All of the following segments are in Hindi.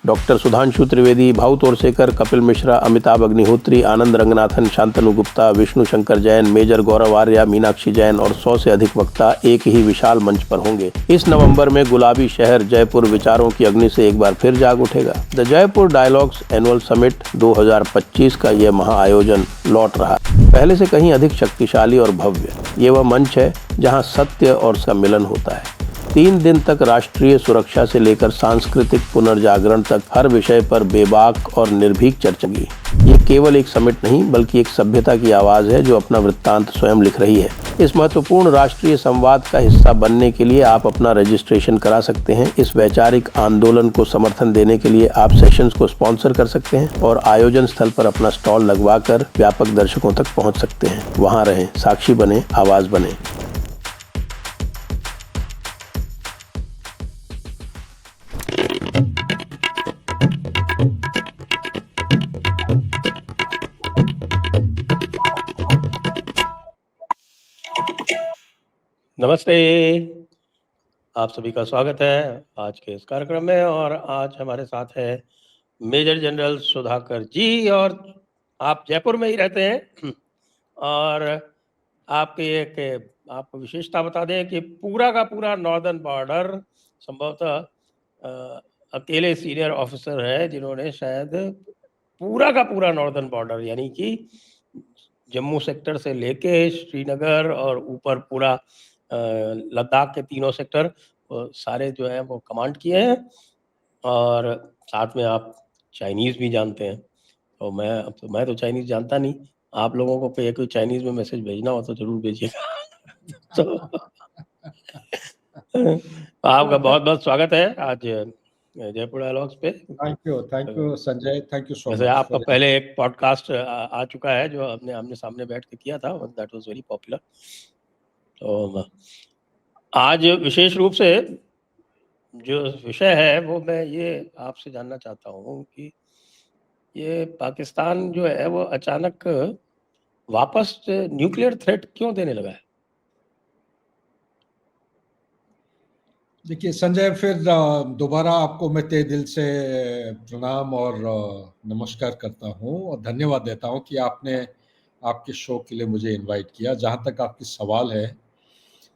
डॉक्टर सुधांशु त्रिवेदी, भाऊ तोरसेकर, कपिल मिश्रा, अमिताभ अग्निहोत्री, आनंद रंगनाथन, शांतनु गुप्ता, विष्णु शंकर जैन, मेजर गौरव आर्या, मीनाक्षी जैन और 100 से अधिक वक्ता एक ही विशाल मंच पर होंगे। इस नवंबर में गुलाबी शहर जयपुर विचारों की अग्नि से एक बार फिर जाग उठेगा। The Jaipur dialogues annual summit 2025 का यह महाआयोजन लौट रहा है, पहले से कहीं अधिक शक्तिशाली और भव्य। ये वह मंच है जहां सत्य और उसका मिलन होता है। 3 दिन तक राष्ट्रीय सुरक्षा से लेकर सांस्कृतिक पुनर्जागरण तक हर विषय पर बेबाक और निर्भीक चर्चा की। ये केवल एक समिट नहीं बल्कि एक सभ्यता की आवाज़ है जो अपना वृत्तांत स्वयं लिख रही है। इस महत्वपूर्ण राष्ट्रीय संवाद का हिस्सा बनने के लिए आप अपना रजिस्ट्रेशन करा सकते हैं। इस वैचारिक आंदोलन को समर्थन देने के लिए आप सेशंस को स्पॉन्सर कर सकते हैं और आयोजन स्थल पर अपना स्टॉल लगवाकर व्यापक दर्शकों तक पहुंच सकते हैं। वहां रहें, साक्षी बने, आवाज़ बने। नमस्ते, आप सभी का स्वागत है आज के इस कार्यक्रम में। और आज हमारे साथ है मेजर जनरल सुधाकर जी, और आप जयपुर में ही रहते हैं। और आपको विशेषता बता दें कि पूरा का पूरा नॉर्दर्न बॉर्डर संभवतः अकेले सीनियर ऑफिसर है जिन्होंने शायद पूरा का पूरा नॉर्दर्न बॉर्डर यानी कि जम्मू सेक्टर से लेके श्रीनगर और ऊपर पूरा लद्दाख के 3 सेक्टर सारे जो है वो कमांड किए हैं। और साथ में आप चाइनीज़ भी जानते हैं। तो मैं तो चाइनीज़ जानता नहीं। आप लोगों को कोई चाइनीज़ में मैसेज भेजना हो तो ज़रूर भेजिएगा। तो आपका बहुत-बहुत स्वागत है आज जयपुर डायलॉग्स पे। Thank you Sanjay, thank you so much. वैसे आपका पहले एक पॉडकास्ट आ चुका है जो हमने आमने सामने बैठ के किया था, दैट वाज वेरी पॉपुलर। तो आज विशेष रूप से जो विषय है वो मैं ये आपसे जानना चाहता हूँ कि ये पाकिस्तान जो है वो अचानक वापस न्यूक्लियर थ्रेट क्यों देने लगा है? देखिए संजय, फिर दोबारा आपको मैं तहे दिल से प्रणाम और नमस्कार करता हूँ और धन्यवाद देता हूँ कि आपने आपके शो के लिए मुझे इनवाइट किया। जहाँ तक आपकी सवाल है,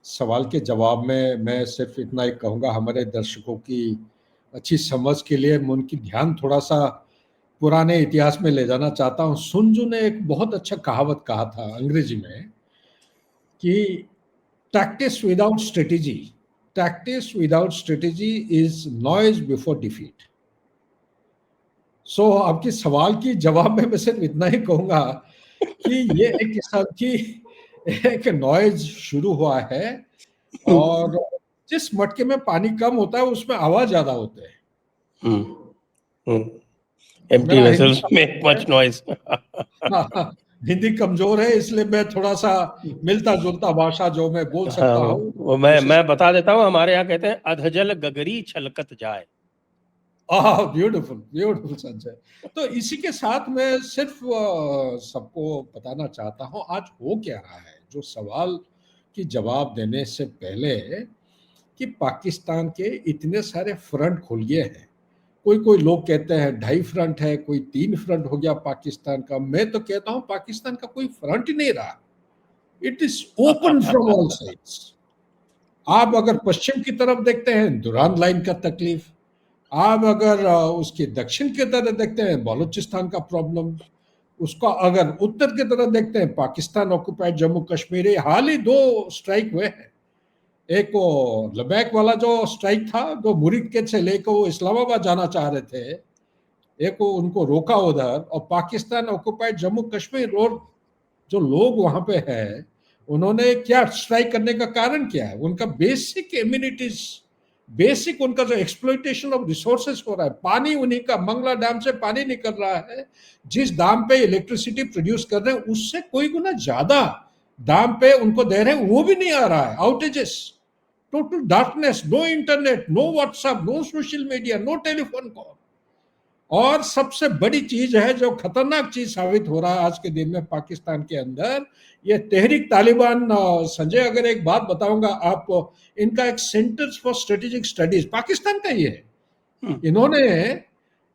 सवाल के जवाब में मैं सिर्फ इतना ही कहूँगा, हमारे दर्शकों की अच्छी समझ के लिए मैं उनकी ध्यान थोड़ा सा पुराने इतिहास में ले जाना चाहता हूँ। सुन तzu ने एक बहुत अच्छा कहावत कहा था अंग्रेजी में कि tactics without strategy is noise before defeat. So आपके सवाल की जवाब में मैं सिर्फ इतना ही कहूंगा कि ये एक किस्म की एक नॉइज शुरू हुआ है और जिस मटके में पानी कम होता है उसमें आवाज ज्यादा होते हैं। Empty vessels make much noise. Hindi कमजोर है इसलिए मैं थोड़ा सा मिलता जुलता भाषा जो मैं बोल सकता हूँ वो मैं बता देता हूँ। हमारे यहाँ कहते हैं अधजल गगरी छलकत जाए। ब्यूटीफुल संजय। तो इसी के साथ मैं सिर्फ सबको बताना चाहता हूँ आज हो क्या रहा है, जो सवाल की जवाब देने से पहले कि पाकिस्तान के इतने सारे फ्रंट खुल गए हैं। कोई लोग कहते हैं 2.5 फ्रंट है, कोई 3 फ्रंट हो गया पाकिस्तान का। मैं तो कहता हूं पाकिस्तान का कोई फ्रंट ही नहीं रहा। It is open from all sides. आप अगर पश्चिम की तरफ देखते हैं दुरान लाइन का तकलीफ, आप अगर उसके दक्षिण की तरफ देखते हैं बलूचिस्तान का प्रॉब्लम, उसका अगर उत्तर की तरफ देखते हैं पाकिस्तान ऑक्युपाइड जम्मू कश्मीर। हाल ही 2 स्ट्राइक हुए हैं। एक वो लद्दाख वाला जो स्ट्राइक था, जो मुरीद से लेकर वो इस्लामाबाद जाना चाह रहे थे, एक वो उनको रोका उधर। और पाकिस्तान ऑक्युपाइड जम्मू कश्मीर और जो लोग वहां पे हैं उन्होंने क्या स्ट्राइक करने का कारण क्या है? उनका बेसिक इम्यूनिटीज, बेसिक उनका जो एक्सप्लॉइटेशन ऑफ रिसोर्सेस हो रहा है। पानी उन्हीं का मंगला डैम से पानी निकल रहा है, जिस दाम पे इलेक्ट्रिसिटी प्रोड्यूस कर रहे हैं उससे कोई गुना ज्यादा दाम पे उनको दे रहे हैं, वो भी नहीं आ रहा है। Outages, total darkness, no internet, no WhatsApp, no social media, no telephone call. और सबसे बड़ी चीज है जो खतरनाक चीज साबित हो रहा है आज के दिन में पाकिस्तान के अंदर, ये तहरीक तालिबान। संजय अगर एक बात बताऊंगा आप, इनका एक centre for strategic studies Pakistan का ही है। इन्होंने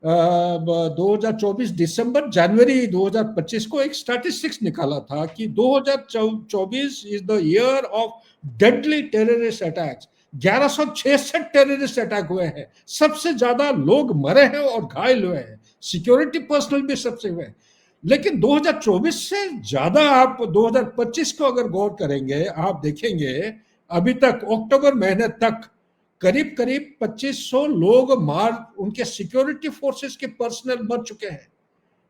2024 दिसंबर जनवरी 2025 को एक स्टैटिस्टिक्स निकाला था कि 2024 is the year of deadly terrorist attacks. 1166 terrorist attack हुए हैं, सबसे ज्यादा लोग मरे हैं और घायल हुए हैं, सिक्योरिटी पर्सनल भी सबसे हुए हैं। लेकिन 2024 से ज्यादा आप 2025 को अगर गौर करेंगे, आप देखेंगे अभी तक अक्टूबर महीने तक करीब करीब 2500 लोग उनके सिक्योरिटी फोर्सेस के पर्सनल मर चुके हैं।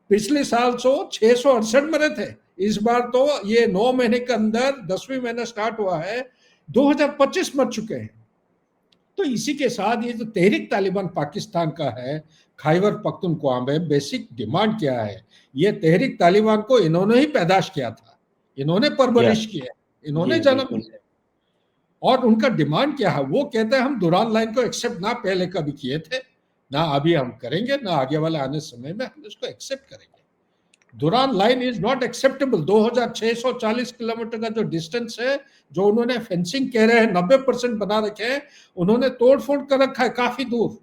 पिछले साल तो 668 मरे थे, इस बार तो ये 9 महीने के अंदर 10वीं महीना स्टार्ट हुआ है, 2025 मर चुके हैं। तो इसी के साथ ये जो तहरीक तालिबान पाकिस्तान का है, खैबर पख्तूनख्वा में बेसिक डिमांड क्या है? ये तहरीक तालिबान को इन्होंने ही पैदाश किया था, इन्होंने परवरिश की है, इन्होंने जन्म दिया। और उनका डिमांड क्या है? वो कहते हैं हम दुरान लाइन को एक्सेप्ट ना पहले कभी किए थे, ना अभी हम करेंगे, ना आगे वाले आने समय में हम इसको एक्सेप्ट करेंगे। दुरान line is not acceptable. 2640 kilometre का जो डिस्टेंस है, जो उन्होंने फेंसिंग कह रहे हैं 90% बना रखे हैं, उन्होंने तोड़फोड़ कर रखा है काफी दूर।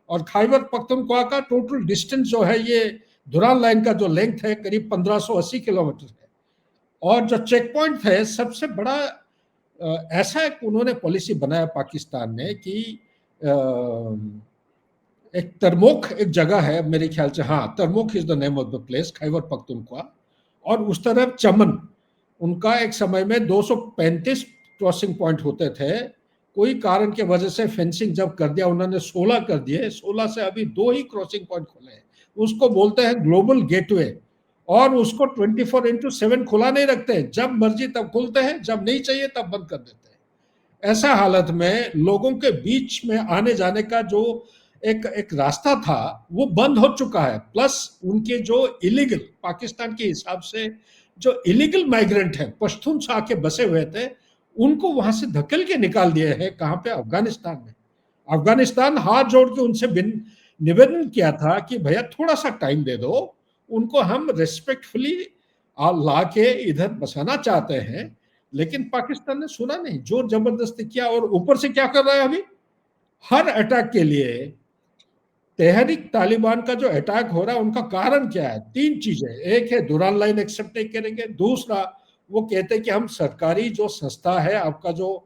और खैबर पख्तूनख्वा का टोटल डिस्टेंस जो है, ये दुरान लाइन का जो लेंथ है करीब 1580 किलोमीटर है। और जो चेक पॉइंट है सबसे बड़ा, ऐसा एक उन्होंने पॉलिसी बनाया पाकिस्तान ने कि एक तरमोक एक जगह है मेरे ख्याल से, हाँ Tarmok is the name of the place, Khyber Pakhtunkhwa, और उस तरफ चमन। उनका एक समय में 235 क्रॉसिंग पॉइंट होते थे, कोई कारण के वजह से फेंसिंग जब कर दिया उन्होंने 16 कर दिए, 16 से अभी 2 ही क्रॉसिंग पॉइंट खुले हैं। उसको बोलते हैं ग्लोबल गेटवे, और उसको 24/7 खुला नहीं रखते, जब मर्जी तब खुलते हैं, जब नहीं चाहिए तब बंद कर देते हैं। ऐसा हालत में लोगों के बीच में आने जाने का जो एक रास्ता था वो बंद हो चुका है। प्लस उनके जो इलीगल, पाकिस्तान के हिसाब से जो इलीगल माइग्रेंट है, पश्तून से आके बसे हुए थे, उनको वहां से धकेल के निकाल दिए हैं। कहां पे? अफगानिस्तान में। अफगानिस्तान हाथ जोड़ के उनसे निवेदन किया था कि भैया थोड़ा सा टाइम दे दो, उनको हम रेस्पेक्टफुली ला के इधर बसाना चाहते हैं। लेकिन पाकिस्तान ने सुना नहीं, जोर जबरदस्ती किया। और ऊपर से क्या कर रहा है अभी? हर अटैक के लिए तहरीक तालिबान का जो अटैक हो रहा है, उनका कारण क्या है? 3 चीजें। एक है दुरान लाइन एक्सेप्ट नहीं करेंगे, दूसरा वो कहते हैं कि हम सरकारी जो संस्था है, आपका जो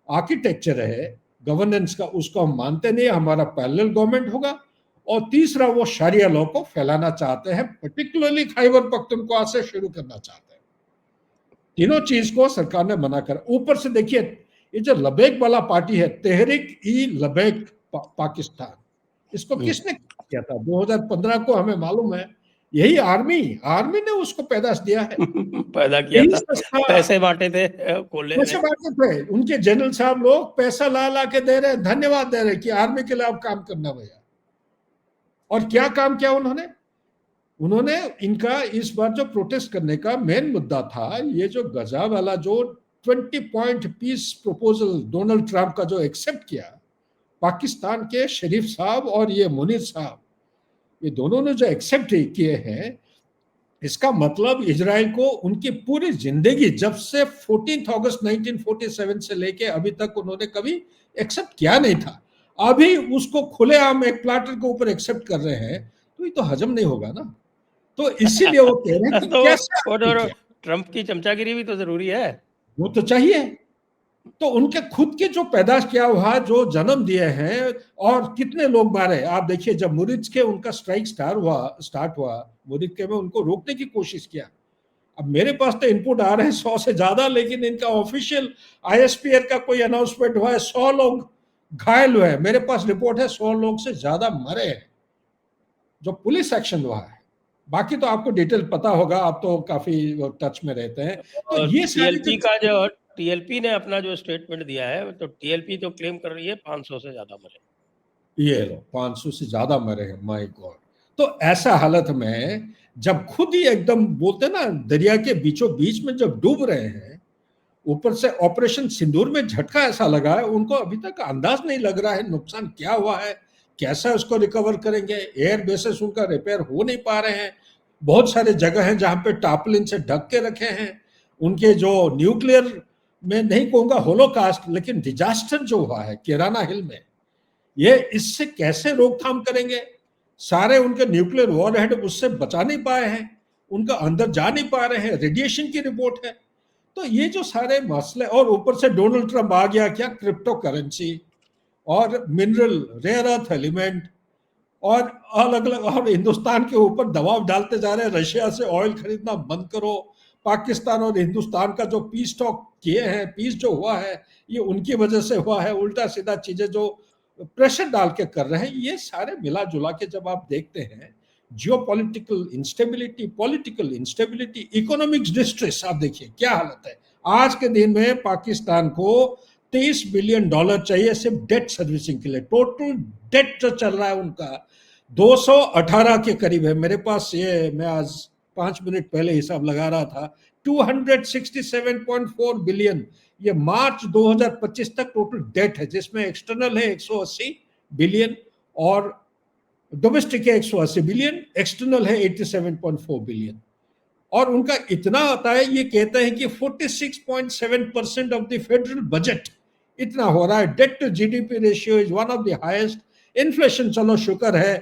आर्किटेक्चर है गवर्नेंस का, उसको हम मानते नहीं, हमारा पैरेलल गवर्नमेंट होगा। और तीसरा वो शरिया लॉ को फैलाना चाहते हैं, पर्टिकुलरली खैबर पख्तूनख्वा से शुरू करना चाहते हैं। तीनों चीज को सरकार ने मना कर। ऊपर से देखिए ये जो लबैक वाला पार्टी है, तहरीक ई लबैक पाकिस्तान, इसको किसने किया था? 2015 को हमें मालूम है, यही आर्मी ने उसको पैदाश दिया है। पैदा किया था, पैसे बांटे थे खोलने में, पैसे बांटे थे। उनके जनरल साहब लोग पैसा ला ला के दे रहे हैं, धन्यवाद दे रहे हैं कि आर्मी के लिए आप काम करना भैया। और क्या काम किया उन्होंने इनका इस बार जो प्रोटेस्ट करने का मेन मुद्दा था, ये जो गजा वाला जो 20 point peace proposal Donald Trump का जो एक्सेप्ट किया, पाकिस्तान के शरीफ साहब और ये मुनीर साहब, ये दोनों ने जो एक्सेप्ट किए हैं, इसका मतलब इजराइल को उनकी पूरी जिंदगी, जब से 14 अगस्त 1947 से लेके अभी तक उन्होंने कभी एक्सेप्ट किया नहीं था। अभी उसको खुलेआम एक प्लाटर के ऊपर एक्सेप्ट कर रहे हैं, तो ये तो हजम नहीं होगा ना। तो इसीलिए वो कह रहे हैं कि तो कैसे ट्रंप की चमचागिरी भी तो जरूरी है, वो तो चाहिए। तो उनके खुद के जो पैदाश किया हुआ, जो जन्म दिए हैं, और कितने लोग मारे आप देखिए। जब मुरिद के उनका स्ट्राइक स्टार्ट हुआ मुरिद के में, उनको रोकने की कोशिश किया। अब मेरे पास तो इनपुट आ रहे हैं 100 से ज्यादा, लेकिन इनका ऑफिशियल ISPR का कोई अनाउंसमेंट हुआ है 100 लोग घायल हुए हैं। मेरे पास रिपोर्ट है 100 लोग से ज्यादा मरे हैं जो पुलिस एक्शन हुआ है। बाकी तो आपको डिटेल पता होगा, आप तो काफी टच में रहते हैं। तो ये TLP का जो TLP ने अपना जो स्टेटमेंट दिया है, तो TLP तो क्लेम कर रही है 500 से ज्यादा मरे। ये लो 500 से ज्यादा मरे हैं, माय गॉड। तो ऐसा हालत में जब खुद ही एकदम बोलते ना दरिया के बीचों बीच में जब डूब रहे हैं, ऊपर से ऑपरेशन सिंदूर में झटका ऐसा लगा है, उनको अभी तक अंदाज नहीं लग रहा है नुकसान क्या हुआ है, कैसा उसको रिकवर करेंगे। एयर बेसेस उनका रिपेयर हो नहीं पा रहे हैं, बहुत सारे जगह हैं जहां पे टार्पलिन से ढक के रखे हैं। उनके जो न्यूक्लियर में नहीं कहूंगा होलोकास्ट, लेकिन डिजास्टर जो हुआ है किराना हिल में, ये इससे कैसे रोकथाम करेंगे? सारे उनके न्यूक्लियर वॉरहेड उससे बचा नहीं पाए हैं, उनका अंदर जा नहीं पा रहे हैं, रेडिएशन की रिपोर्ट है। तो ये जो सारे मसले, और ऊपर से डोनाल्ड ट्रंप आ गया, क्या क्रिप्टो करेंसी और मिनरल रेयर अर्थ एलिमेंट और अलग अलग, और हिंदुस्तान के ऊपर दबाव डालते जा रहे हैं, रशिया से ऑयल खरीदना बंद करो। पाकिस्तान और हिंदुस्तान का जो पीस टॉक किए हैं, पीस जो हुआ है, ये उनकी वजह से हुआ है। उल्टा सीधा चीजें जो प्रेशर डाल के कर रहे हैं, ये सारे मिला जुला के जब आप देखते हैं, जियो पॉलिटिकल इंस्टेबिलिटी, इकोनॉमिक्स डिस्ट्रेस, आप देखिए क्या हालत है। आज के दिन में पाकिस्तान को $30 बिलियन चाहिए सिर्फ डेट सर्विसिंग के लिए। टोटल डेट जो चल रहा है उनका 218 के करीब है। मेरे पास ये, मैं आज 5 मिनट पहले हिसाब लगा रहा था, 267.4 बिलियन ये मार्च 2025 तक टोटल डेट है, जिसमें एक्सटर्नल है 180 बिलियन और डोमेस्टिक है 180 बिलियन, एक्सटर्नल है 87.4 बिलियन। और उनका इतना आता है, ये कहते हैं कि 46.7% ऑफ द फेडरल बजट इतना हो रहा है। Debt to GDP ratio is one of the highest. Inflation चलो शुक्र है,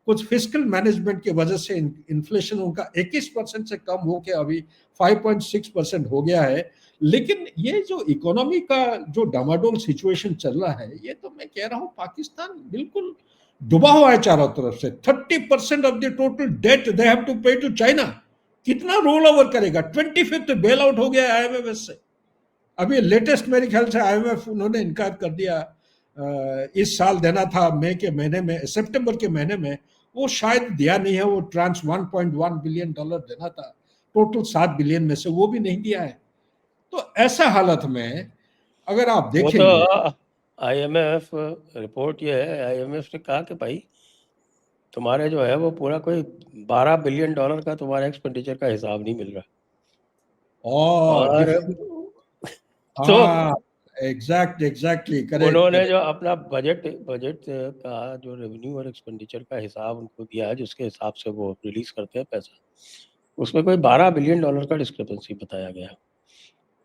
कुछ फिस्कल मैनेजमेंट की वजह से इन्फ्लेशन उनका 21% से कम होकर अभी 5.6% हो गया है। लेकिन ये जो इकोनॉमी का जो डामाडोल सिचुएशन चल रहा है, ये तो मैं कह रहा हूं पाकिस्तान बिल्कुल डूबा हुआ है चारों तरफ से। 30% of the total debt they have to pay to China. कितना रोल ओवर करेगा? 25th बेल आउट हो गया आईएमएफ से। अभी लेटेस्ट मेरे ख्याल से आईएमएफ उन्होंने इनकार कर दिया, इस साल देना था मई के महीने में, सितंबर के महीने में, वो शायद दिया नहीं है। वो ट्रांस $1.1 बिलियन देना था टोटल 7 बिलियन में से, वो भी नहीं दिया है। तो ऐसा हालत में अगर आप वो देखेंगे, तो आईएमएफ रिपोर्ट ये है, आईएमएफ ने कहा कि भाई तुम्हारे जो है वो पूरा कोई $12 बिलियन का तुम्हारा एक्सपेंडिचर का हिसाब नहीं मिल रहा। और तो हाँ, एग्जैक्टली करेक्ट। उन्होंने जो अपना बजट का जो रेवेन्यू और एक्सपेंडिचर का हिसाब उनको दिया है, जिसके हिसाब से वो रिलीज करते हैं पैसा, उसमें कोई $12 बिलियन का डिस्क्रिपेंसी बताया गया।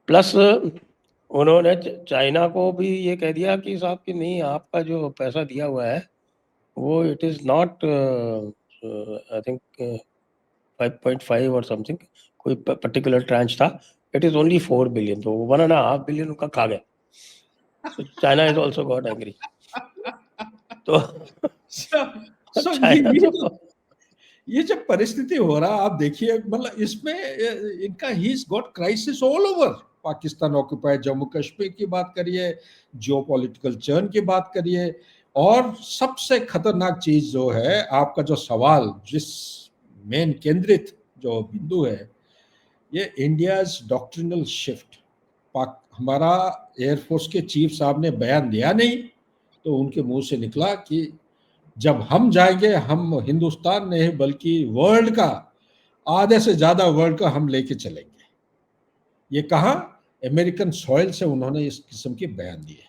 प्लस उन्होंने चाइना को भी ये कह दिया कि साहब कि नहीं, आपका जो पैसा दिया हुआ है वो it is not I think 5.5 और समथिंग कोई पर्टिकुलर ट्रांच था, इट इज ओनली 4 बिलियन। तो 1.5 बिलियन उनका खा गया। So China has also got angry. तो ये जब परिस्थिति हो रहा, आप देखिए, मतलब इसमें इनका he got crisis all over. Pakistan occupied Jammu Kashmir की बात करिए, जियोपॉलिटिकल चर्न की बात करिए, और सबसे खतरनाक चीज जो है, आपका जो सवाल, जिस मेन केंद्रित जो बिंदु है, ये इंडियाज डॉक्ट्रिनल शिफ्ट। हमारा एयरफोर्स के चीफ साहब ने बयान दिया नहीं, तो उनके मुंह से निकला कि जब हम जाएंगे, हम हिंदुस्तान नहीं बल्कि वर्ल्ड का, आधे से ज्यादा वर्ल्ड का हम लेके चलेंगे। ये कहा अमेरिकन सॉइल से उन्होंने इस किस्म के बयान दिए,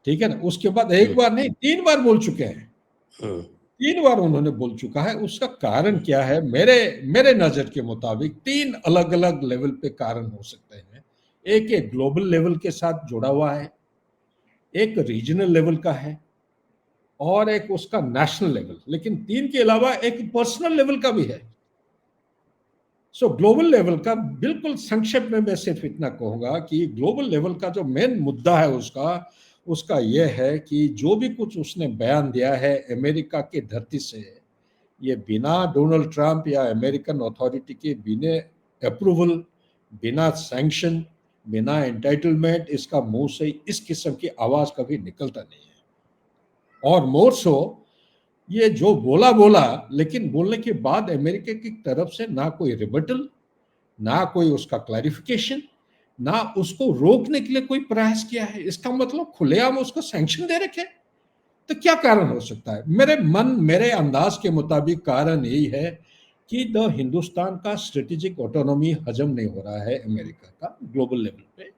ठीक है ना। उसके बाद एक बार नहीं, 3 बार बोल चुके हैं, 3 बार उन्होंने बोल चुका है। उसका कारण क्या है? मेरे नजर के मुताबिक 3 अलग अलग लेवल पे कारण हो सकते हैं। एक ग्लोबल लेवल के साथ जुड़ा हुआ है, एक रीजनल लेवल का है, और एक उसका नेशनल लेवल। लेकिन 3 के अलावा एक पर्सनल लेवल का भी है। सो ग्लोबल लेवल का बिल्कुल संक्षेप में मैं सिर्फ इतना कहूंगा कि ग्लोबल लेवल का जो मेन मुद्दा है उसका यह है कि जो भी कुछ उसने बयान दिया है अमेरिका की धरती से, ये बिना डोनाल्ड ट्रंप या अमेरिकन अथॉरिटी के बिना अप्रूवल, बिना सैंक्शन, बिना एंटाइटलमेंट, इसका मुंह से इस किस्म की आवाज कभी निकलता नहीं है। और मोर सो ये जो बोला, लेकिन बोलने के बाद अमेरिका की तरफ से ना कोई रिबटल, ना कोई उसका क्लैरिफिकेशन, ना उसको रोकने के लिए कोई प्रयास किया है। इसका मतलब खुलेआम उसको सैंक्शन दे रखे। तो क्या कारण हो सकता है? मेरे अंदाज के मुताबिक कारण यही है कि हिंदुस्तान का स्ट्रेटेजिक ऑटोनॉमी हजम नहीं हो रहा है अमेरिका का ग्लोबल लेवल पे,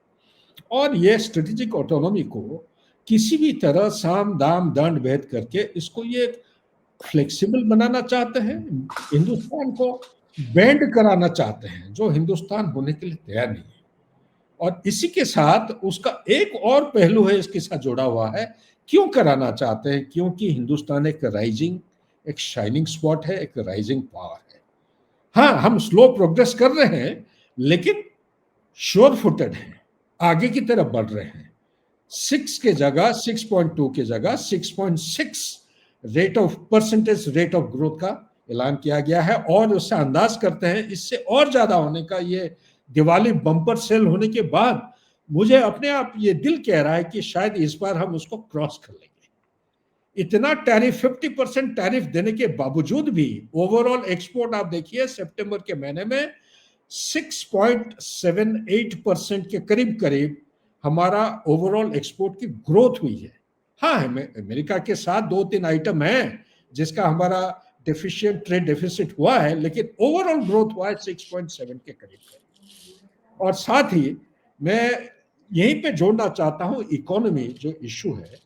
और ये स्ट्रेटेजिक ऑटोनॉमी को किसी भी तरह साम दाम दंड भेद करके इसको ये फ्लेक्सिबल बनाना चाहते हैं, हिंदुस्तान को बेंड कराना चाहते हैं, जो हिंदुस्तान होने के लिए तैयार नहीं है। और इसी के साथ उसका एक और पहलू है, इसके साथ जुड़ा हुआ है। क्यों कराना चाहते हैं? क्योंकि हिंदुस्तान एक राइजिंग एक शाइनिंग स्पॉट है, एक राइजिंग पावर है। हाँ, हम स्लो प्रोग्रेस कर रहे हैं, लेकिन श्योर फुटेड है, आगे की तरफ बढ़ रहे हैं। 6.2 के जगह 6.6 परसेंटेज रेट ऑफ ग्रोथ का ऐलान किया गया है, और उससे अंदाज करते हैं इससे और ज्यादा होने का। ये दिवाली बम्पर सेल होने के बाद मुझे अपने आप ये दिल कह रहा है कि शायद इस बार हम उसको क्रॉस कर लेंगे। इतना टैरिफ, 50% टैरिफ देने के बावजूद भी ओवरऑल एक्सपोर्ट आप देखिए सितंबर के महीने में 6.78% के करीब करीब हमारा ओवरऑल एक्सपोर्ट की ग्रोथ हुई है। हाँ, अमेरिका के साथ 2-3 आइटम हैं जिसका हमारा ट्रेड डेफिसिट हुआ है, लेकिन ओवरऑल ग्रोथ हुआ है 6.7 के करीब। और साथ ही मैं यहीं पे जोड़ना चाहता हूं, इकोनॉमी जो इशू है,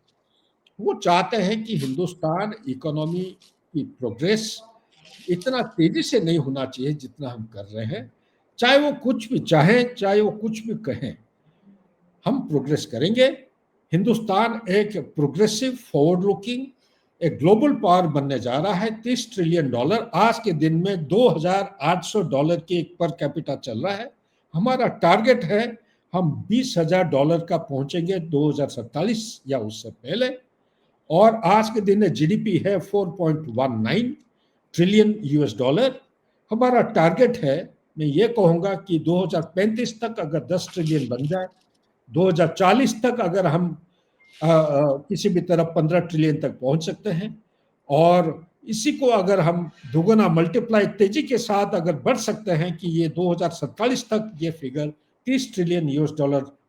वो चाहते हैं कि हिंदुस्तान इकोनॉमी की प्रोग्रेस इतना तेजी से नहीं होना चाहिए जितना हम कर रहे हैं। चाहे वो कुछ भी चाहें, चाहे वो कुछ भी कहें, हम प्रोग्रेस करेंगे। हिंदुस्तान एक प्रोग्रेसिव, फॉरवर्ड लुकिंग, एक ग्लोबल पावर बनने जा रहा है। $30 ट्रिलियन आज के दिन में $2,800 की एक पर कैपिटा चल रहा है। हमारा टारगेट है हम $20,000 का पहुंचेंगे 2047 या उससे पहले। और आज के दिन में जीडीपी है $4.19 ट्रिलियन। हमारा टारगेट है, मैं ये कहूंगा कि 2035 तक अगर 10 ट्रिलियन बन जाए, 2040 तक अगर हम किसी भी तरफ 15 ट्रिलियन तक पहुंच सकते हैं, और इसी को अगर हम दुगुना मल्टीप्लाई तेजी के साथ अगर बढ़ सकते हैं कि ये 2047 तक ये फिगर $30 ट्रिलियन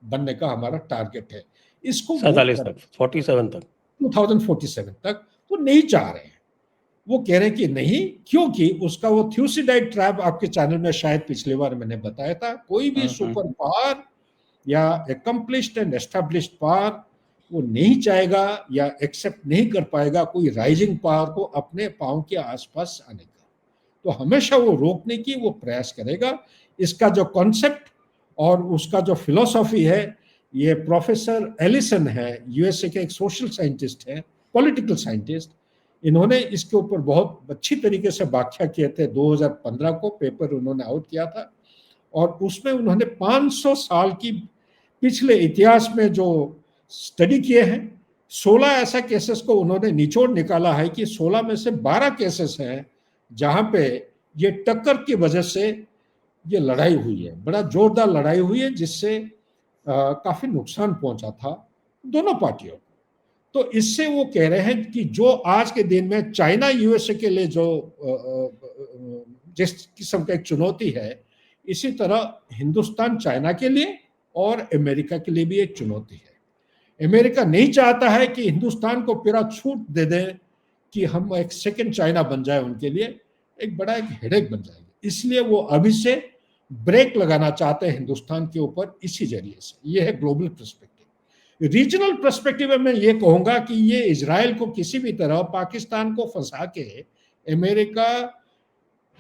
बनने का हमारा टारगेट है। इसको 47 तक, 47 तक, 2047 तक वो नहीं चाह रहे हैं। वो कह रहे हैं कि नहीं, क्योंकि उसका वो थ्यूसिडाइड ट्रैप आपके चैनल में शायद पिछले बार मैंने बताया था, कोई भी सुपर पावर या अकम्प्लिश्ड एंड एस्टैब्लिश्ड पावर वो नहीं चाहेगा या एक्सेप्ट नहीं कर पाएगा कोई राइजिंग पावर को अपने पांव के आसपास आने का। तो हमेशा वो रोकने की वो प्रयास करेगा। इसका जो कॉन्सेप्ट और उसका जो फिलॉसफी है, ये प्रोफेसर एलिसन है, यूएसए के एक सोशल साइंटिस्ट है, पॉलिटिकल साइंटिस्ट, इन्होंने इसके ऊपर बहुत अच्छी तरीके से व्याख्या किए थे। 2015 को पेपर उन्होंने आउट किया था, और उसमें उन्होंने 500 साल की पिछले इतिहास में जो स्टडी किए हैं, 16 ऐसा केसेस को उन्होंने निचोड़ निकाला है कि 16 में से 12 केसेस हैं जहां पे ये टक्कर की वजह से ये लड़ाई हुई है, बड़ा जोरदार लड़ाई हुई है, जिससे काफी नुकसान पहुंचा था दोनों पार्टियों को। तो इससे वो कह रहे हैं कि जो आज के दिन में चाइना यूएसए के लिए जो जिस किस्म का एक चुनौती है, इसी तरह हिंदुस्तान चाइना के लिए और अमेरिका के लिए भी एक चुनौती है। अमेरिका नहीं चाहता है कि हिंदुस्तान को पूरा छूट दे दें कि हम एक सेकंड चाइना बन जाए, उनके लिए एक बड़ा एक हेडेक बन जाएगी। इसलिए वो अभी से ब्रेक लगाना चाहते हैं हिंदुस्तान के ऊपर इसी जरिए से। ये है ग्लोबल पर्सपेक्टिव। रीजनल पर्सपेक्टिव में मैं ये कहूंगा कि ये इजराइल को किसी भी तरह पाकिस्तान को फंसा के अमेरिका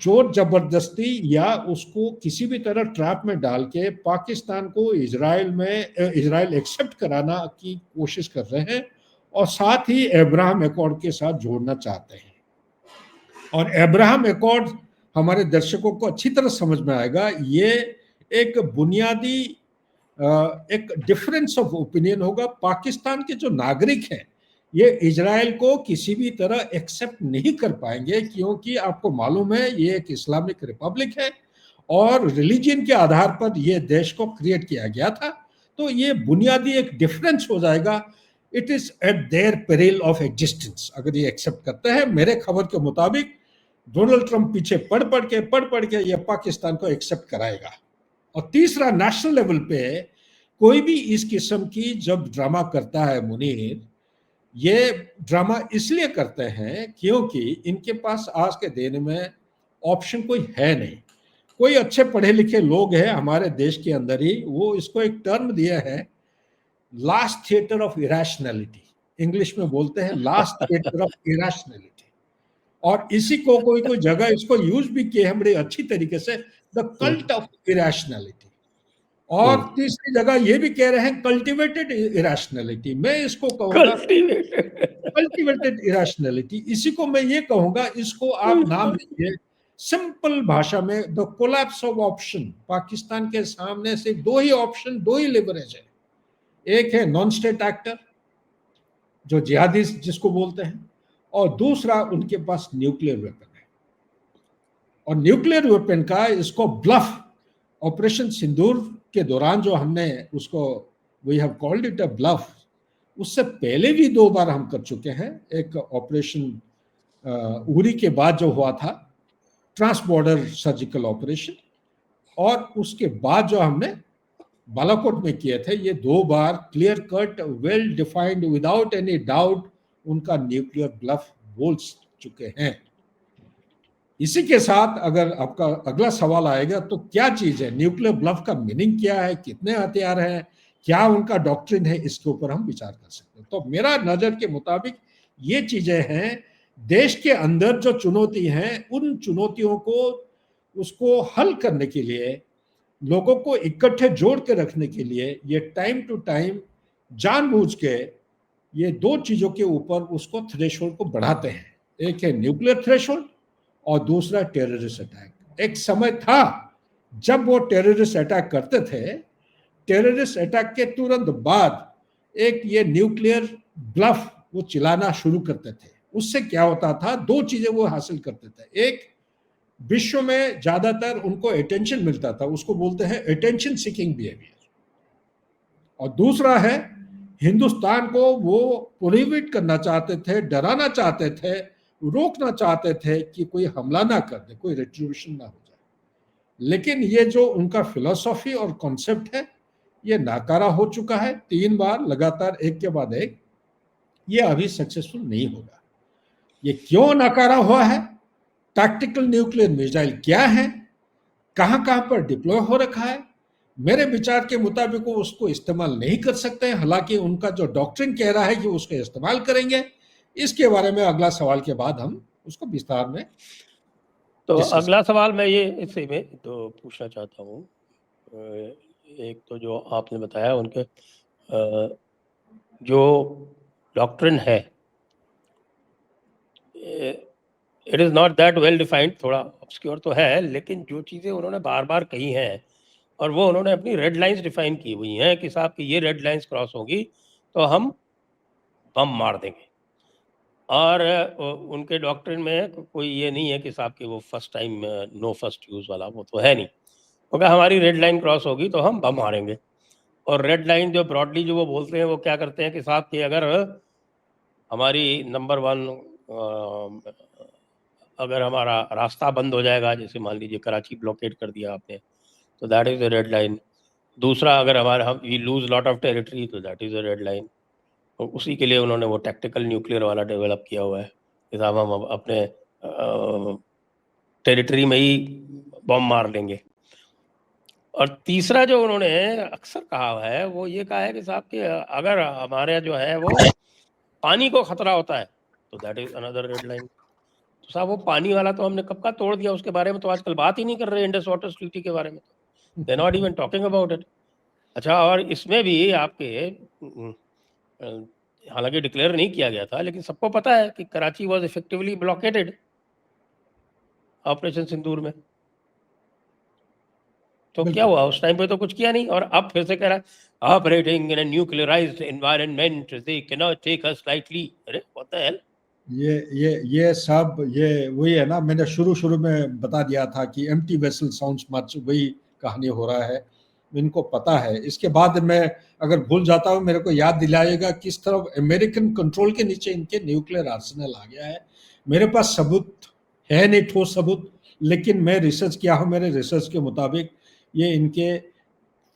जोर जबरदस्ती या उसको किसी भी तरह ट्रैप में डाल के पाकिस्तान को इजराइल एक्सेप्ट कराना की कोशिश कर रहे हैं, और साथ ही अब्राहम एकॉर्ड के साथ जोड़ना चाहते हैं। और अब्राहम एकॉर्ड हमारे दर्शकों को अच्छी तरह समझ में आएगा, ये एक बुनियादी एक डिफरेंस ऑफ ओपिनियन होगा। पाकिस्तान के जो नागरिक हैं ये इजराइल को किसी भी तरह एक्सेप्ट नहीं कर पाएंगे, क्योंकि आपको मालूम है ये एक इस्लामिक रिपब्लिक है और रिलीजन के आधार पर ये देश को क्रिएट किया गया था। तो ये बुनियादी एक डिफरेंस हो जाएगा। It is eight there peril of existence अगर ये एक्सेप्ट करते हैं। मेरे खबर के मुताबिक डोनाल्ड ट्रंप पीछे पढ़ के ये पाकिस्तान को एक्सेप्ट कराएगा। और तीसरा, नेशनल लेवल पे कोई भी इस किस्म की जब ड्रामा करता है मुनीर, ये ड्रामा इसलिए करते हैं क्योंकि इनके पास आज के दिन में ऑप्शन कोई है नहीं। कोई अच्छे पढ़े लिखे लोग हैं हमारे देश के अंदर ही, वो इसको एक टर्म दिया है, last theatre of irrationality, English में बोलते हैं लास्ट थिएटर ऑफ इरेशनैलिटी। और इसी को कोई जगह इसको यूज भी किए हैं बड़ी अच्छी तरीके से, द कल्ट ऑफ इरेशनैलिटी। और तीसरी जगह ये भी कह रहे हैं कल्टिवेटेड इरेशनैलिटी। मैं इसको कहूंगा कल्टिवेटेड इरेशनैलिटी, इसी को मैं ये कहूंगा, इसको आप नाम लीजिए सिंपल भाषा में the collapse of option. Pakistan के सामने सिर्फ दो ही ऑप्शन, दो ही लिवरेज है। एक है नॉन स्टेट एक्टर जो जिहादी जिसको बोलते हैं, और दूसरा उनके पास न्यूक्लियर वेपन है। और न्यूक्लियर वेपन का इसको ब्लफ, ऑपरेशन सिंदूर के दौरान जो हमने उसको we have called it a bluff, उससे पहले भी 2 बार हम कर चुके हैं। एक ऑपरेशन उरी के बाद जो हुआ था, ट्रांस बॉर्डर सर्जिकल ऑपरेशन, और उसके बाद जो हमने बालाकोट में किए थे, ये 2 बार clear cut, well defined, without any doubt उनका न्यूक्लियर ब्लफ बोल चुके हैं। इसी के साथ अगर आपका अगला सवाल आएगा तो क्या चीज है न्यूक्लियर ब्लफ का मीनिंग, क्या है, कितने हथियार हैं, क्या उनका डॉक्ट्रिन है, इसके ऊपर हम विचार कर सकते हैं। तो मेरा नजर के मुताबिक ये चीजें हैं। देश के अंदर जो चुनौती हैं, उन चुनौतियों को उसको हल करने के लिए, लोगों को इकट्ठे जोड़ के रखने के लिए, ये टाइम टू टाइम जानबूझ के ये 2 चीजों के ऊपर उसको थ्रेशोल्ड को बढ़ाते हैं। एक है न्यूक्लियर थ्रेशोल्ड और दूसरा टेररिस्ट अटैक। एक समय था जब वो टेररिस्ट अटैक करते थे, टेररिस्ट अटैक के तुरंत बाद एक ये न्यूक्लियर ब्लफ वो चिल्लाना शुरू करते थे। उससे क्या होता था, 2 चीजें वो हासिल करते थे। एक, विश्व में ज्यादातर उनको अटेंशन मिलता था, उसको बोलते हैं अटेंशन सीकिंग बिहेवियर। और दूसरा है, हिंदुस्तान को वो प्रोहिबिट करना चाहते थे, डराना चाहते थे, रोकना चाहते थे कि कोई हमला ना कर दे, कोई रिट्रीब्यूशन ना हो जाए। लेकिन ये जो उनका फिलॉसफी और कॉन्सेप्ट है, ये नाकारा हो चुका है 3 बार लगातार, एक के बाद एक। ये अभी सक्सेसफुल नहीं होगा। ये क्यों नाकारा हुआ है? टैक्टिकल न्यूक्लियर मिसाइल क्या है, कहां कहां पर डिप्लॉय हो रखा है, मेरे विचार के मुताबिक वो उसको इस्तेमाल नहीं कर सकते, हालांकि उनका जो डॉक्ट्रिन कह रहा है कि उसको इस्तेमाल करेंगे। इसके बारे में अगला सवाल के बाद हम उसको विस्तार में तो discuss अगला सवाल मैं ये इसी में तो पूछना चाहता हूँ। एक तो जो आपने बताया उनके जो डॉक्ट्रिन है, it is not that well defined, थोड़ा ऑब्सक्योर तो है, लेकिन जो चीज़ें उन्होंने बार बार कही हैं और वो उन्होंने अपनी रेड लाइंस डिफाइन की हुई हैं कि साहब की ये रेड लाइंस क्रॉस होगी तो हम बम मार देंगे। और उनके डॉक्ट्रिन में कोई ये नहीं है कि साहब कि वो first time no first use वाला, वो तो है नहीं। क्योंकि हमारी रेड लाइन क्रॉस होगी तो हम बम मारेंगे। और रेड लाइन जो ब्रॉडली जो वो बोलते हैं, वो क्या करते हैं कि साहब कि अगर हमारी नंबर 1 अगर हमारा रास्ता बंद हो जाएगा, जैसे मान लीजिए कराची ब्लॉकेड कर दिया आपने, तो that is the red line. दूसरा, अगर हमारा हम we lose lot of territory, तो that is the red line. तो उसी के लिए उन्होंने वो टैक्टिकल न्यूक्लियर वाला डेवलप किया हुआ है कि साहब हम अपने टेरिटरी में ही बम मार लेंगे। और तीसरा जो उन्होंने अक्सर कहा है, वो ये कहा है कि साहब कि अगर हमारे जो है वो पानी को खतरा होता है तो that is another red line. तो साहब वो पानी वाला तो हमने कब का तोड़ दिया, उसके बारे में तो आजकल बात ही नहीं कर रहे, इंडस वाटर ट्रीटी के बारे में, they not even talking about it. अच्छा, और इसमें भी आपके हालांकि डिक्लेयर नहीं किया गया था, लेकिन सबको पता है कि कराची वाज इफेक्टिवली ब्लॉकेटेड ऑपरेशन सिंदूर में। तो क्या हुआ उस टाइम पे? तो कुछ किया नहीं, और अब फिर से कह रहा है operating in a nuclearised environment they can not take us lightly. अरे व्हाट द हेल। ये सब ये वही है ना, मैंने शुरू में बता दिया था कि एम्प्टी वेसल साउंड्स मच, वही कहानी हो रहा है, इनको पता है। इसके बाद मैं अगर भूल जाता हूँ, मेरे को याद दिलाएगा किस तरह अमेरिकन कंट्रोल के नीचे इनके न्यूक्लियर आर्सेनल आ गया है। मेरे पास सबूत है नहीं, ठोस सबूत, लेकिन मैं रिसर्च किया हूँ, मेरे रिसर्च के मुताबिक ये इनके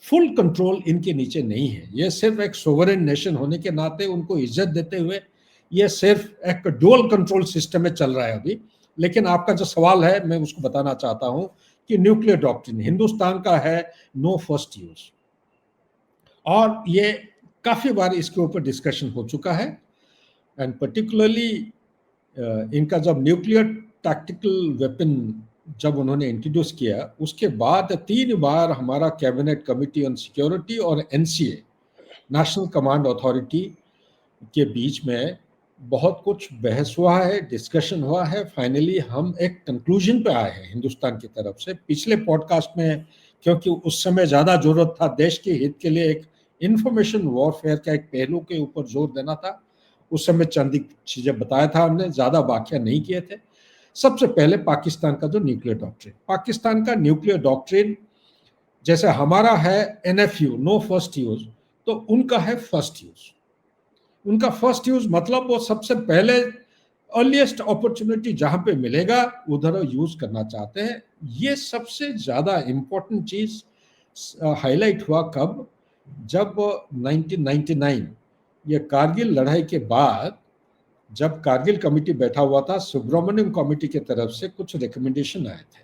फुल कंट्रोल इनके नीचे नहीं है। ये सिर्फ एक सोवरेन नेशन होने के नाते उनको इज्जत देते हुए ये सिर्फ एक डुअल कंट्रोल सिस्टम में चल रहा है अभी। लेकिन आपका जो सवाल है, मैं उसको बताना चाहता हूं कि न्यूक्लियर डॉक्ट्रिन हिंदुस्तान का है नो फर्स्ट यूज, और ये काफी बार इसके ऊपर डिस्कशन हो चुका है। एंड पर्टिकुलरली इनका जब न्यूक्लियर टैक्टिकल वेपन जब उन्होंने इंट्रोड्यूस किया, उसके बाद 3 बार हमारा कैबिनेट कमिटी ऑन सिक्योरिटी और एनसीए नेशनल कमांड अथॉरिटी के बीच में बहुत कुछ बहस हुआ है, डिस्कशन हुआ है, फाइनली हम एक कंक्लूजन पे आए हैं हिंदुस्तान की तरफ से। पिछले पॉडकास्ट में क्योंकि उस समय ज़्यादा जरूरत था देश के हित के लिए एक इंफॉर्मेशन वॉरफेयर का एक पहलू के ऊपर जोर देना था, उस समय चंद चीज़ें बताया था हमने, ज़्यादा व्याख्या नहीं किए थे। सबसे पहले पाकिस्तान का जो न्यूक्लियर डॉक्ट्रिन, पाकिस्तान का न्यूक्लियर डॉक्ट्रिन जैसे हमारा है NFU, नो फर्स्ट यूज, तो उनका है फर्स्ट यूज। उनका फर्स्ट यूज मतलब वो सबसे पहले अर्लीस्ट अपॉर्चुनिटी जहां पे मिलेगा उधर यूज करना चाहते हैं। ये सबसे ज्यादा इंपॉर्टेंट चीज हाईलाइट हुआ कब, जब 1999 ये कारगिल लड़ाई के बाद जब कारगिल कमेटी बैठा हुआ था, सुब्रमण्यम कमेटी की तरफ से कुछ रिकमेंडेशन आए थे।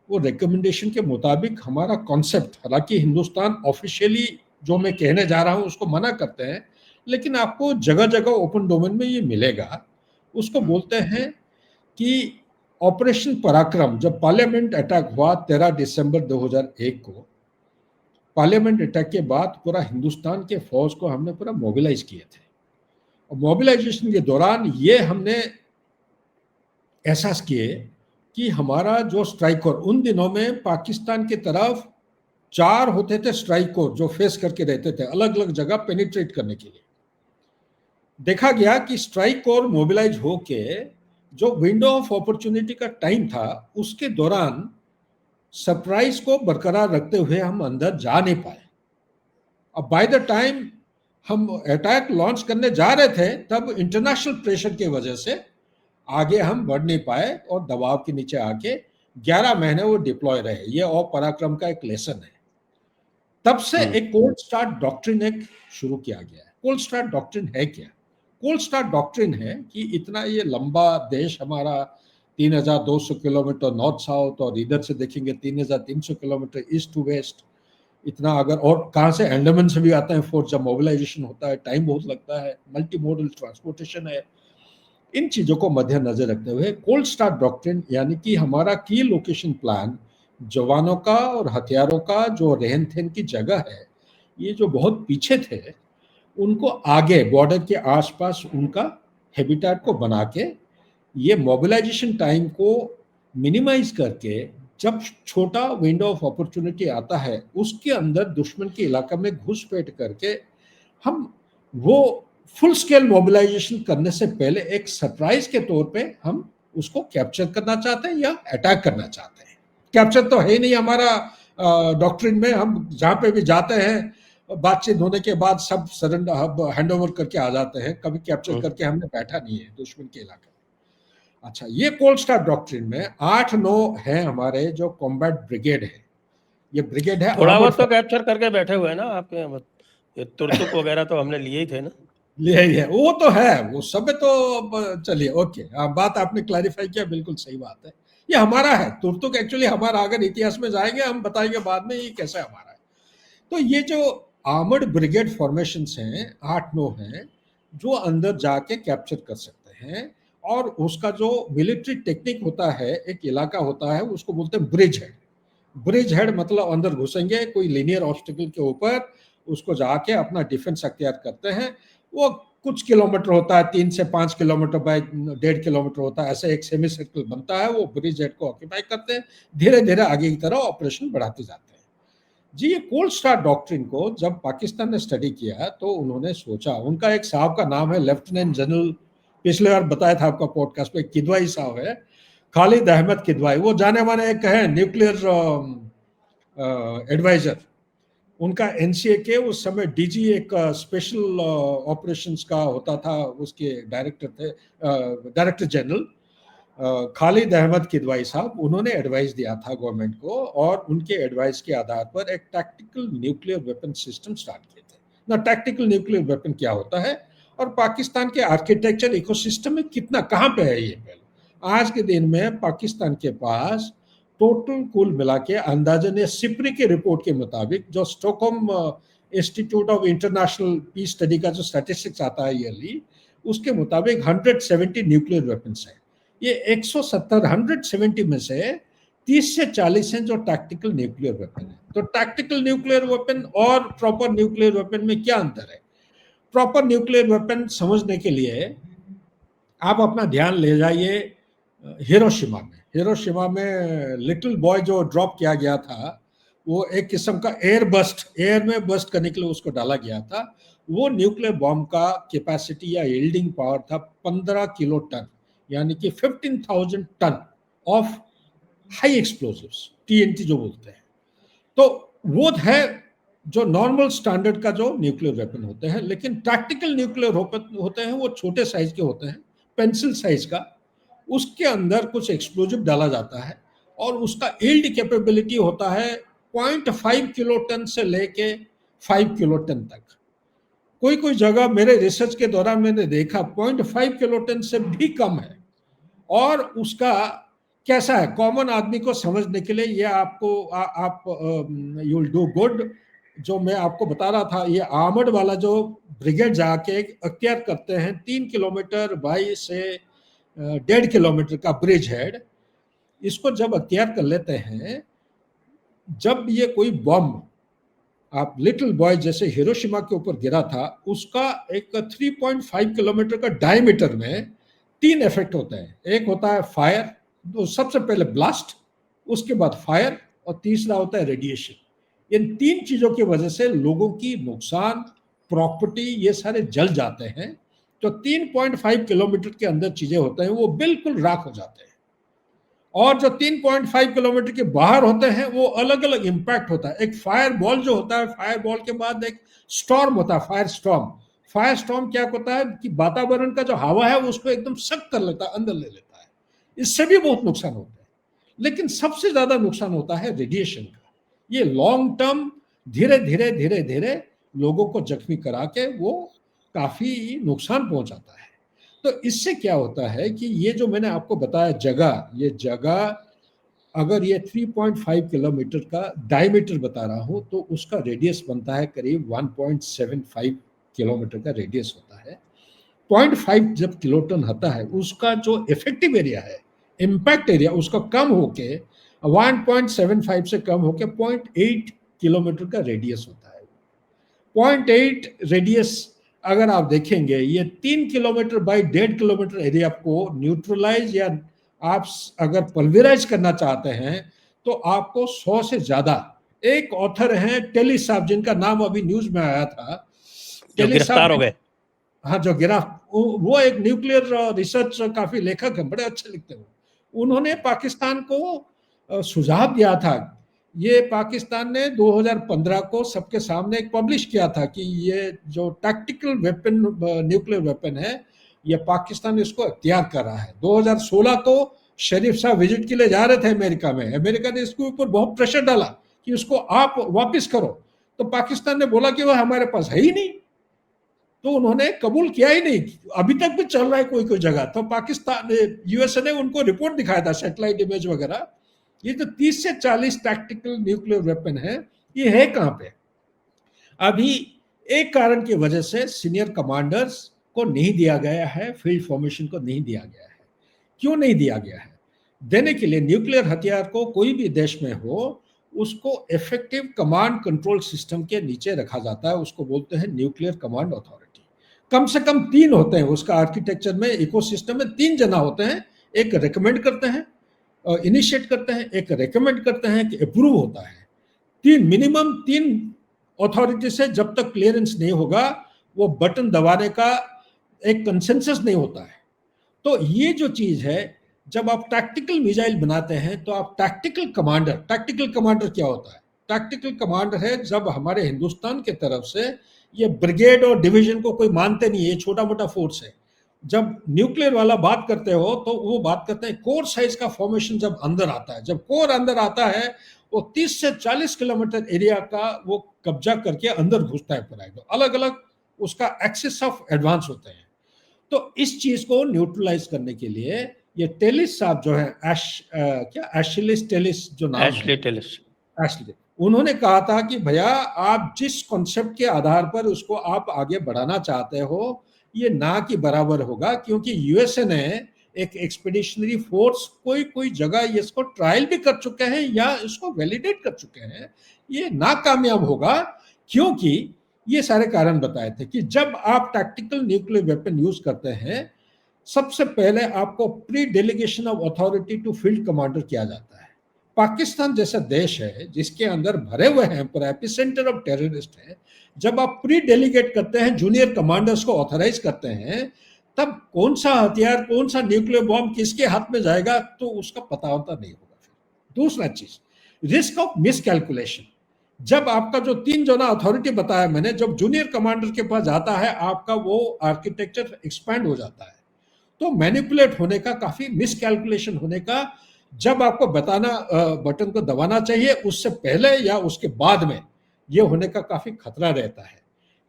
वो रिकमेंडेशन के मुताबिक हमारा कॉन्सेप्ट, हालांकि हिंदुस्तान ऑफिशियली जो मैं कहने जा रहा हूं उसको मना करते हैं, लेकिन आपको जगह जगह ओपन डोमेन में ये मिलेगा। उसको बोलते हैं कि ऑपरेशन पराक्रम, जब पार्लियामेंट अटैक हुआ 13 दिसंबर 2001 को, पार्लियामेंट अटैक के बाद पूरा हिंदुस्तान के फौज को हमने पूरा मोबिलाइज किए थे। और मोबिलाइजेशन के दौरान ये हमने एहसास किए कि हमारा जो स्ट्राइक कोर, उन दिनों में पाकिस्तान की तरफ 4 होते थे स्ट्राइक कोर जो फेस करके रहते थे अलग अलग जगह पेनिट्रेट करने के लिए। देखा गया कि स्ट्राइक कोर मोबिलाइज होके जो विंडो ऑफ अपॉर्चुनिटी का टाइम था उसके दौरान सरप्राइज को बरकरार रखते हुए हम अंदर जा नहीं पाए। अब बाय द टाइम हम अटैक लॉन्च करने जा रहे थे तब इंटरनेशनल प्रेशर की वजह से आगे हम बढ़ नहीं पाए और दबाव के नीचे आके 11 महीने वो डिप्लॉय रहे। ये और पराक्रम का एक लेसन है। तब से एक कोल्ड स्टार्ट डॉक्ट्रिन एक शुरू किया गया है। कोल्ड स्टार्ट डॉक्ट्रिन है क्या? कोल्ड स्टार्ट डॉक्ट्रिन है कि इतना ये लंबा देश हमारा 3200 किलोमीटर नॉर्थ साउथ, और इधर से देखेंगे 3300 किलोमीटर ईस्ट टू वेस्ट, इतना अगर, और कहाँ से अंडमान से भी आते हैं फोर्स, जब मोबिलाइजेशन होता है टाइम बहुत लगता है, मल्टी मॉडल ट्रांसपोर्टेशन है। इन चीजों को मद्देनजर रखते हुए कोल्ड स्टार्ट डॉक्ट्रिन यानी कि हमारा की लोकेशन प्लान, जवानों का और हथियारों का जो रहन सहन की जगह है, ये जो बहुत पीछे थे उनको आगे बॉर्डर के आसपास उनका हैबिटेट को बना के ये मोबिलाइजेशन टाइम को मिनिमाइज करके जब छोटा विंडो ऑफ अपॉर्चुनिटी आता है उसके अंदर दुश्मन के इलाके में घुसपैठ करके हम वो फुल स्केल मोबिलाइजेशन करने से पहले एक सरप्राइज के तौर पे हम उसको कैप्चर करना चाहते हैं या अटैक करना चाहते हैं। कैप्चर तो है ही नहीं हमारा डॉक्ट्रिन में। हम जहाँ पे भी जाते हैं बातचीत होने के बाद सब सरेंडर हैंड ओवर करके आ जाते हैं, कभी कैप्चर करके हमने बैठा नहीं है दुश्मन के इलाके में। अच्छा, ये कोल्ड स्टार डॉक्ट्रिन में 8-9 हैं हमारे जो कॉम्बैट ब्रिगेड है। ये ब्रिगेड है, थोड़ा बहुत तो कैप्चर करके बैठे हुए हैं ना आपके, ये तुर्तुक वगैरह तो हमने लिए ही थे ना। लिए ही है, वो तो है, वो सब तो अब चलिए ओके, बात आपने क्लैरिफाई किया, बिल्कुल सही बात है। ये हमारा है तुर्तुक, एक्चुअली हमारा, अगर इतिहास में जाएंगे हम बताएंगे बाद में ये कैसे हमारा है। तो ये जो आर्मर्ड ब्रिगेड फॉर्मेशंस हैं 8-9 हैं जो अंदर जाके कैप्चर कर सकते हैं। और उसका जो मिलिट्री टेक्निक होता है, एक इलाका होता है उसको बोलते हैं ब्रिज हेड। ब्रिज हेड मतलब अंदर घुसेंगे कोई लीनियर ऑब्स्टिकल के ऊपर, उसको जाके अपना डिफेंस अख्तियार करते हैं। वो कुछ किलोमीटर होता है, 3 से 5 किलोमीटर बाय 1.5 किलोमीटर होता है, ऐसे एक सेमी सर्कल बनता है, वो ब्रिज हेड को ऑक्यूपाई करते हैं, धीरे धीरे आगे की तरफ ऑपरेशन बढ़ाते जाते हैं। जी, ये कोल्ड स्टार डॉक्ट्रिन को जब पाकिस्तान ने स्टडी किया तो उन्होंने सोचा, उनका एक साहब का नाम है लेफ्टिनेंट जनरल, पिछले बार बताया था आपका पॉडकास्ट पे, किदवाई साहब है, खालिद अहमद किदवाई। वो जाने माने एक है न्यूक्लियर एडवाइजर। उनका एनसीए के उस समय डीजी, एक स्पेशल ऑपरेशंस का होता था, उसके डायरेक्टर थे, डायरेक्टर जनरल खालिद अहमद किदवाई साहब। उन्होंने एडवाइस दिया था गवर्नमेंट को, और उनके एडवाइस के आधार पर एक tactical nuclear weapon system start किए थे ना। टैक्टिकल न्यूक्लियर वेपन क्या होता है और पाकिस्तान के आर्किटेक्चर इकोसिस्टम में कितना, कहाँ पे है ये? पहले आज के दिन में पाकिस्तान के पास टोटल कुल मिला के अंदाजन सिप्री की रिपोर्ट के मुताबिक, जो Stockholm Institute of International Peace Study का जो स्टैटिस्टिक्स आता है ईयरली, उसके मुताबिक 170 न्यूक्लियर वेपन्स हैं। ये 170 में से 30 से 40 हैं जो टैक्टिकल न्यूक्लियर वेपन है। तो टैक्टिकल न्यूक्लियर वेपन और प्रॉपर न्यूक्लियर वेपन में क्या अंतर है? प्रॉपर न्यूक्लियर वेपन समझने के लिए आप अपना ध्यान ले जाइए हिरोशिमा में। हिरोशिमा में लिटिल बॉय जो ड्रॉप किया गया था, वो एक किस्म का एयर में बस्ट करने के लिए उसको डाला गया था। वो न्यूक्लियर बॉम्ब का कैपेसिटी या यील्डिंग पावर था 15 किलो टन, यानी कि 15,000 ton of high explosives, TNT जो बोलते हैं। तो वो है जो नॉर्मल स्टैंडर्ड का जो न्यूक्लियर वेपन होते हैं। लेकिन टैक्टिकल न्यूक्लियर होते हैं, वो छोटे साइज के होते हैं, पेंसिल साइज का। उसके अंदर कुछ एक्सप्लोजिव डाला जाता है और उसका यील्ड कैपेबिलिटी होता है 0.5 किलो टन से लेके 5 किलो टन तक। कोई कोई जगह मेरे रिसर्च के दौरान मैंने देखा 0.5 किलो टन से भी कम है। और उसका कैसा है, कॉमन आदमी को समझने के लिए ये आपको आप यू विल डू गुड। जो मैं आपको बता रहा था, ये आर्मर्ड वाला जो ब्रिगेड जाके अख्तियार करते हैं 3 किलोमीटर बाई से 1.5 किलोमीटर का ब्रिज हेड, इसको जब अख्तियार कर लेते हैं, जब ये कोई बॉम्ब आप लिटिल बॉय जैसे हिरोशिमा के ऊपर गिरा था, उसका एक 3.5 किलोमीटर का डायमीटर में 3 इफेक्ट होते हैं। एक होता है फायर, तो सबसे पहले ब्लास्ट, उसके बाद फायर, और तीसरा होता है रेडिएशन। इन 3 चीजों की वजह से लोगों की नुकसान, प्रॉपर्टी, ये सारे जल जाते हैं। तो 3.5 किलोमीटर के अंदर चीजें होते हैं वो बिल्कुल राख हो जाते हैं। और जो 3.5 किलोमीटर के बाहर होते हैं वो अलग अलग इंपैक्ट होता है। एक फायर बॉल जो होता है, फायर बॉल के बाद एक स्टॉर्म होता है, फायर स्टॉर्म। फायर स्टॉर्म क्या होता है कि वातावरण का जो हवा है उसको एकदम सख्त कर लेता है, अंदर ले लेता है। इससे भी बहुत नुकसान होता है। लेकिन सबसे ज्यादा नुकसान होता है रेडिएशन का। ये लॉन्ग टर्म धीरे धीरे धीरे धीरे लोगों को जख्मी करा के वो काफी नुकसान पहुंचाता है। तो इससे क्या होता है कि ये जो मैंने आपको बताया जगह, ये जगह अगर ये 3.5 किलोमीटर का डायमीटर बता रहा हूं, तो उसका रेडियस बनता है करीब 1.75 किलोमीटर का रेडियस होता है। 0.5 जब किलोटन होता है, उसका जो इफेक्टिव एरिया है, इम्पैक्ट एरिया, उसका कम होके 1.75 से कम होके 0.8 किलोमीटर का रेडियस होता है। 0.8 रेडियस अगर आप देखेंगे, ये 3 किलोमीटर बाई 1.5 किलोमीटर एरिया को न्यूट्रलाइज या आप अगर पल्वेराइज करना चाहते हैं तो आपको 100 से ज्यादा। एक ऑथर हैं टेली साहब, जिनका नाम अभी न्यूज में आया था, जो गिरफ्तार हो गए। हाँ, जो गिरा, वो एक न्यूक्लियर रिसर्च काफी लेखक हैं, बड़े अच्छे लिखते हैं। उन्होंने पाकिस्तान को सुझाव दिया था। ये पाकिस्तान ने 2015 को सबके सामने एक पब्लिश किया था कि ये जो टैक्टिकल वेपन, न्यूक्लियर वेपन है, ये पाकिस्तान इसको अख्तियार कर रहा है। 2016 को शरीफ साहब विजिट के लिए जा रहे थे अमेरिका में। अमेरिका ने इसके ऊपर बहुत प्रेशर डाला कि उसको आप वापस करो, तो पाकिस्तान ने बोला कि वह हमारे पास है ही नहीं, तो उन्होंने कबूल किया ही नहीं। अभी तक भी चल रहा है कोई कोई जगह। तो पाकिस्तान, यूएसए ने उनको रिपोर्ट दिखाया था, सैटेलाइट इमेज वगैरह। ये जो 30 से 40 टैक्टिकल न्यूक्लियर वेपन है, ये है कहां पे? अभी एक कारण की वजह से सीनियर कमांडर्स को नहीं दिया गया है, फील्ड फॉर्मेशन को नहीं दिया गया है। क्यों नहीं दिया गया है? देने के लिए हथियार को कोई भी देश में हो, उसको इफेक्टिव कमांड कंट्रोल सिस्टम के नीचे रखा जाता है। उसको बोलते हैं न्यूक्लियर कमांड अथॉरिटी। कम से कम 3 होते हैं उसका आर्किटेक्चर में, इकोसिस्टम में 3 जना होते हैं। एक रिकमेंड करते हैं, इनिशिएट करते हैं, एक रिकमेंड करते हैं, कि अप्रूव होता है। 3 अथॉरिटी से जब तक क्लियरेंस नहीं होगा, वो बटन दबाने का एक कंसेंसस नहीं होता है। तो ये जो चीज है, जब आप टैक्टिकल मिसाइल बनाते हैं तो आप टैक्टिकल कमांडर क्या होता है? टैक्टिकल कमांडर है जब हमारे हिंदुस्तान के तरफ से ये ब्रिगेड और डिवीजन को कोई मानते नहीं है, ये छोटा मोटा फोर्स है। जब न्यूक्लियर वाला बात करते हो तो वो बात करते हैं कोर साइज का फॉर्मेशन जब अंदर आता है। जब कोर अंदर आता है, वो 30 से 40 किलोमीटर एरिया का वो कब्जा करके अंदर घुसता है पूरा। तो अलग अलग उसका एक्सिस ऑफ एडवांस होते हैं। तो इस चीज को न्यूट्रलाइज करने के लिए ये टेलिस साहब जो है, एशलिस टेलिस जो नाम है, एशली, उन्होंने कहा था कि भैया आप जिस कॉन्सेप्ट के आधार पर उसको आप आगे बढ़ाना चाहते हो, ये ना के बराबर होगा। क्योंकि यूएसए ने एक एक्सपीडिशनरी फोर्स कोई कोई जगह इसको ट्रायल भी कर चुके हैं या इसको वैलिडेट कर चुके हैं, ये नाकामयाब होगा। क्योंकि ये सारे कारण बताए थे कि जब आप टैक्टिकल न्यूक्लियर वेपन यूज करते हैं, सबसे पहले आपको pre delegation of authority to field commander किया जाता है। पाकिस्तान जैसा देश है जिसके अंदर भरे हुए हैं, पर एपिसेंटर ऑफ टेररिस्ट है, जब आप प्री डेलीगेट करते हैं, जूनियर कमांडर्स को ऑथराइज करते हैं, तब कौन सा हथियार, कौन सा न्यूक्लियर बॉम्ब किसके हाथ में जाएगा तो उसका पता होता नहीं होगा। फिर दूसरा चीज, रिस्क ऑफ मिसकैलकुलेशन। जब आपका जो 3 जो ना अथॉरिटी बताया मैंने, जब जूनियर कमांडर के पास जाता है, आपका वो आर्किटेक्चर एक्सपैंड हो जाता है, तो मैनिपुलेट होने का, काफी मिसकैलकुलेशन होने का, जब आपको बताना बटन को दबाना चाहिए उससे पहले या उसके बाद में, ये होने का काफी खतरा रहता है।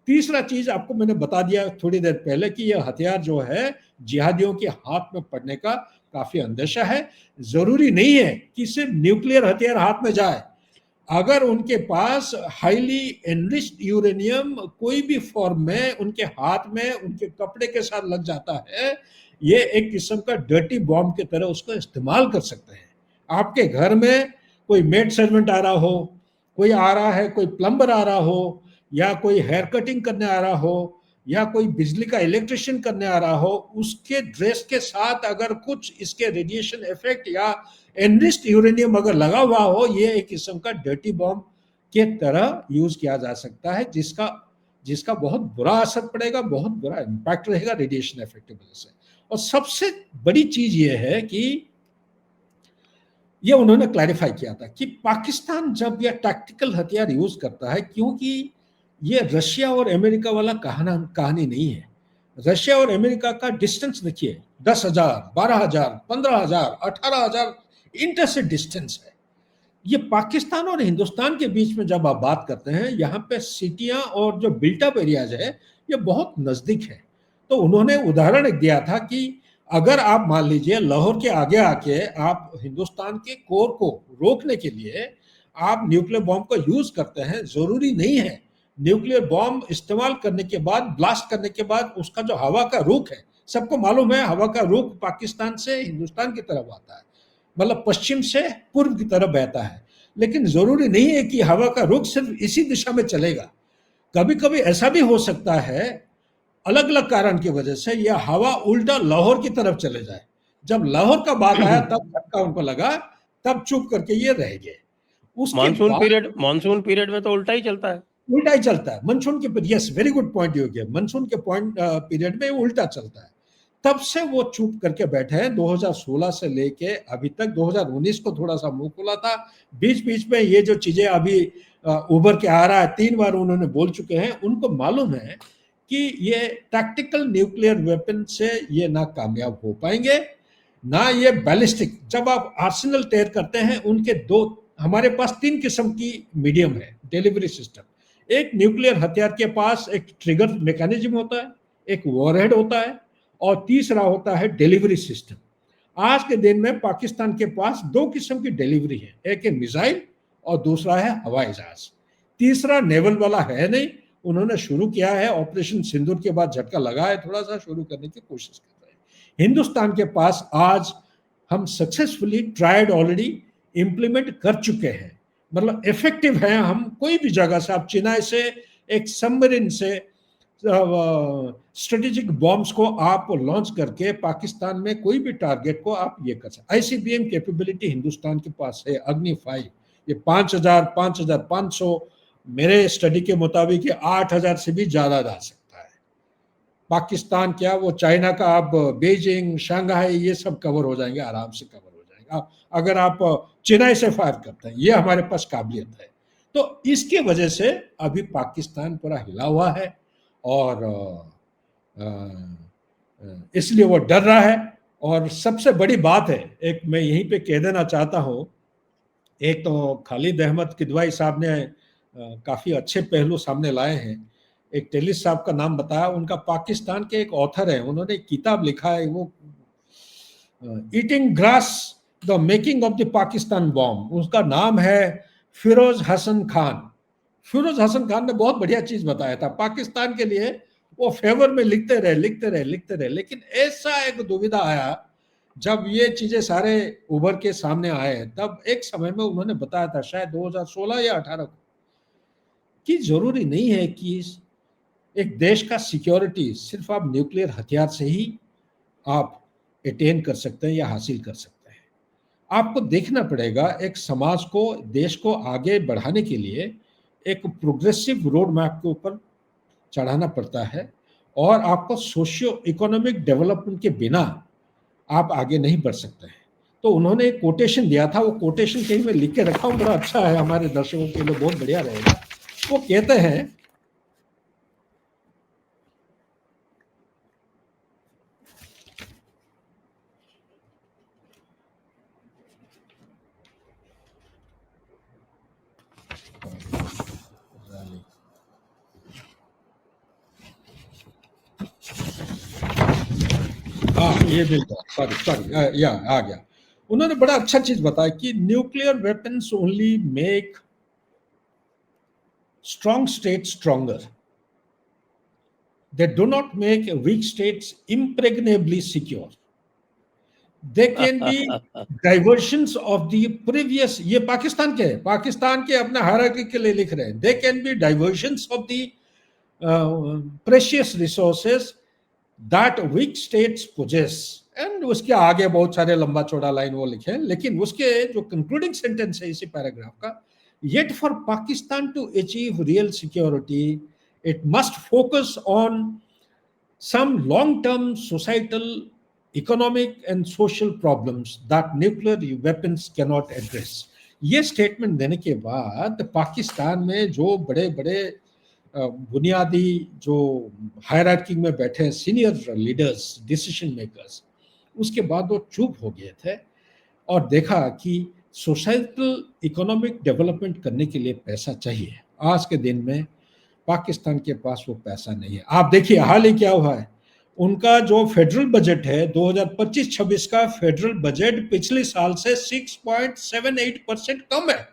तीसरा चीज आपको मैंने बता दिया थोड़ी देर पहले कि यह हथियार जो है जिहादियों के हाथ में पड़ने का काफी अंदेशा है। जरूरी नहीं है कि सिर्फ न्यूक्लियर हथियार हाथ में जाए, अगर उनके पास हाईली एनरिच्ड यूरेनियम कोई भी फॉर्म में उनके हाथ में, उनके कपड़े के साथ लग जाता है, ये एक किस्म का डर्टी बॉम्ब की तरह उसको इस्तेमाल कर सकते हैं। आपके घर में कोई मेड सर्वेंट आ रहा हो, कोई आ रहा है, कोई प्लम्बर आ रहा हो, या कोई हेयर कटिंग करने आ रहा हो, या कोई बिजली का इलेक्ट्रिशियन करने आ रहा हो, उसके ड्रेस के साथ अगर कुछ इसके रेडिएशन इफेक्ट या एनरिच्ड यूरेनियम अगर लगा हुआ हो, ये एक किस्म का डर्टी बॉम्ब के तरह यूज किया जा सकता है, जिसका बहुत बुरा असर पड़ेगा, बहुत बुरा इम्पैक्ट रहेगा रेडिएशन इफेक्ट की वजह से। और सबसे बड़ी चीज ये है कि ये उन्होंने क्लैरिफाई किया था कि पाकिस्तान जब यह टैक्टिकल हथियार यूज करता है, क्योंकि ये रशिया और अमेरिका वाला कहानी नहीं है। रशिया और अमेरिका का डिस्टेंस देखिए, 10,000, 12,000, 15,000, 18,000 इंटर से डिस्टेंस है। ये पाकिस्तान और हिंदुस्तान के बीच में जब आप बात करते हैं, यहाँ पे सिटियां और जो बिल्टअप एरियाज है ये बहुत नजदीक है। तो उन्होंने उदाहरण एक दिया था कि अगर आप मान लीजिए लाहौर के आगे आके आप हिंदुस्तान के कोर को रोकने के लिए आप न्यूक्लियर बॉम्ब का यूज करते हैं, जरूरी नहीं है न्यूक्लियर बॉम्ब इस्तेमाल करने के बाद, ब्लास्ट करने के बाद उसका जो हवा का रुख है, सबको मालूम है हवा का रुख पाकिस्तान से हिंदुस्तान की तरफ आता है, मतलब पश्चिम से पूर्व की तरफ बहता है। लेकिन जरूरी नहीं है कि हवा का रुख सिर्फ इसी दिशा में चलेगा। कभी कभी ऐसा भी हो सकता है, अलग अलग कारण की वजह से यह हवा उल्टा लाहौर की तरफ चले जाए। जब लाहौर का बात आया तब झटका उनको लगा, तब चुप करके ये रह गए। उसके बाद मानसून पीरियड में तो उल्टा ही चलता है। उल्टा ही चलता है मानसून के, yes very good point you गया, मानसून के पॉइंट पीरियड में उल्टा चलता है। तब से वो चुप करके बैठे हैं। 2016 से लेके अभी तक, 2019 को थोड़ा सा मुंह खुला था, बीच बीच में ये जो चीजें अभी उभर के आ रहा है, 3 बार उन्होंने बोल चुके हैं। उनको मालूम है कि ये टैक्टिकल न्यूक्लियर वेपन से ये ना कामयाब हो पाएंगे, ना ये बैलिस्टिक। जब आप आर्सेनल तैयार करते हैं, उनके हमारे पास 3 किस्म की मीडियम है डिलीवरी सिस्टम। एक न्यूक्लियर हथियार के पास एक ट्रिगर मैकेनिज्म होता है, एक वॉरहेड होता है, और तीसरा होता है डिलीवरी सिस्टम। आज के दिन में पाकिस्तान के पास 2 किस्म की डिलीवरी है, एक है मिसाइल और दूसरा है हवाई जहाज। तीसरा नेवल वाला है नहीं, उन्होंने शुरू किया है ऑपरेशन सिंदूर के बाद, झटका लगा है, थोड़ा सा शुरू करने की कोशिश कर रहे हैं। हिंदुस्तान के पास आज हम सक्सेसफुली ट्राइड ऑलरेडी इंप्लीमेंट कर चुके हैं, मतलब इफेक्टिव है। हम कोई भी जगह से, आप चेन्नई से एक सबमरीन से स्ट्रेटेजिक बॉम्ब्स को आप लॉन्च करके पाकिस्तान में कोई भी टारगेट को आप ये कर सकते। आईसीबीएम कैपेबिलिटी हिंदुस्तान के पास है, अग्नि 5, ये 5,000, 5,500, मेरे स्टडी के मुताबिक ये 8,000 से भी ज्यादा जा सकता है। पाकिस्तान क्या, वो चाइना का, आप बीजिंग, शंघाई, ये सब कवर हो जाएंगे, आराम से कवर हो जाएगा अगर आप चेन्नई से फायर करते हैं। ये हमारे पास काबिलियत है। तो इसकी वजह से अभी पाकिस्तान पूरा हिला हुआ है, और इसलिए वो डर रहा है। और सबसे बड़ी बात है, एक मैं यहीं पे कह देना चाहता हूं, एक तो खालिद अहमद किदवाई साहब ने काफी अच्छे पहलू सामने लाए हैं। एक टेलिस साहब का नाम बताया, उनका पाकिस्तान के एक ऑथर है, उन्होंने एक किताब लिखा है, वो eating grass the making of the Pakistan bomb, उसका नाम है फिरोज हसन खान। फिरोज हसन खान ने बहुत बढ़िया चीज बताया था पाकिस्तान के लिए। वो फेवर में लिखते रहे, लेकिन ऐसा एक दुविधा आया जब ये चीजें सारे उभर के सामने आए, तब एक समय में उन्होंने बताया था, शायद 2016 या 18 को, कि जरूरी नहीं है कि एक देश का सिक्योरिटी सिर्फ आप न्यूक्लियर हथियार से ही आप अटेन कर सकते हैं या हासिल कर सकते हैं। आपको देखना पड़ेगा, एक समाज को, देश को आगे बढ़ाने के लिए एक प्रोग्रेसिव रोड मैप के ऊपर चढ़ाना पड़ता है, और आपको सोशियो इकोनॉमिक डेवलपमेंट के बिना आप आगे नहीं बढ़ सकते हैं। तो उन्होंने एक कोटेशन दिया था, वो कोटेशन कहीं मैं लिख के रखा हूँ, बड़ा अच्छा है, हमारे दर्शकों के लिए बहुत बढ़िया रहेगा। वो कहते हैं, हाँ ये बिल्कुल, सॉरी सॉरी, या आ गया। उन्होंने बड़ा अच्छा चीज बताया कि nuclear weapons only make strong state stronger, they do not make weak states impregnably secure. They can be diversions of the previous, ये पाकिस्तान के हैं, पाकिस्तान के अपना हायरार्की के लिए लिख रहे हैं, they can be diversions of the precious resources that weak states possess, and उसके आगे बहुत सारे लंबा चौड़ा लाइन वो लिखे हैं, लेकिन उसके जो कंक्लूडिंग सेंटेंस है इसी पैराग्राफ का, yet for Pakistan to achieve real security it must focus on some long term societal, economic and social problems that nuclear weapons cannot address. ये स्टेटमेंट देने के बाद पाकिस्तान में जो बड़े बड़े बुनियादी जो हायरार्की में बैठे हैं सीनियर लीडर्स, डिसीजन मेकर्स, उसके बाद वो चुप हो गए थे और देखा कि सोसाइटल इकोनॉमिक डेवलपमेंट करने के लिए पैसा चाहिए। आज के दिन में पाकिस्तान के पास वो पैसा नहीं है। आप देखिए हाल ही क्या हुआ है, उनका जो फेडरल बजट है 2025-26 का फेडरल बजट पिछले साल से 6.78% कम है,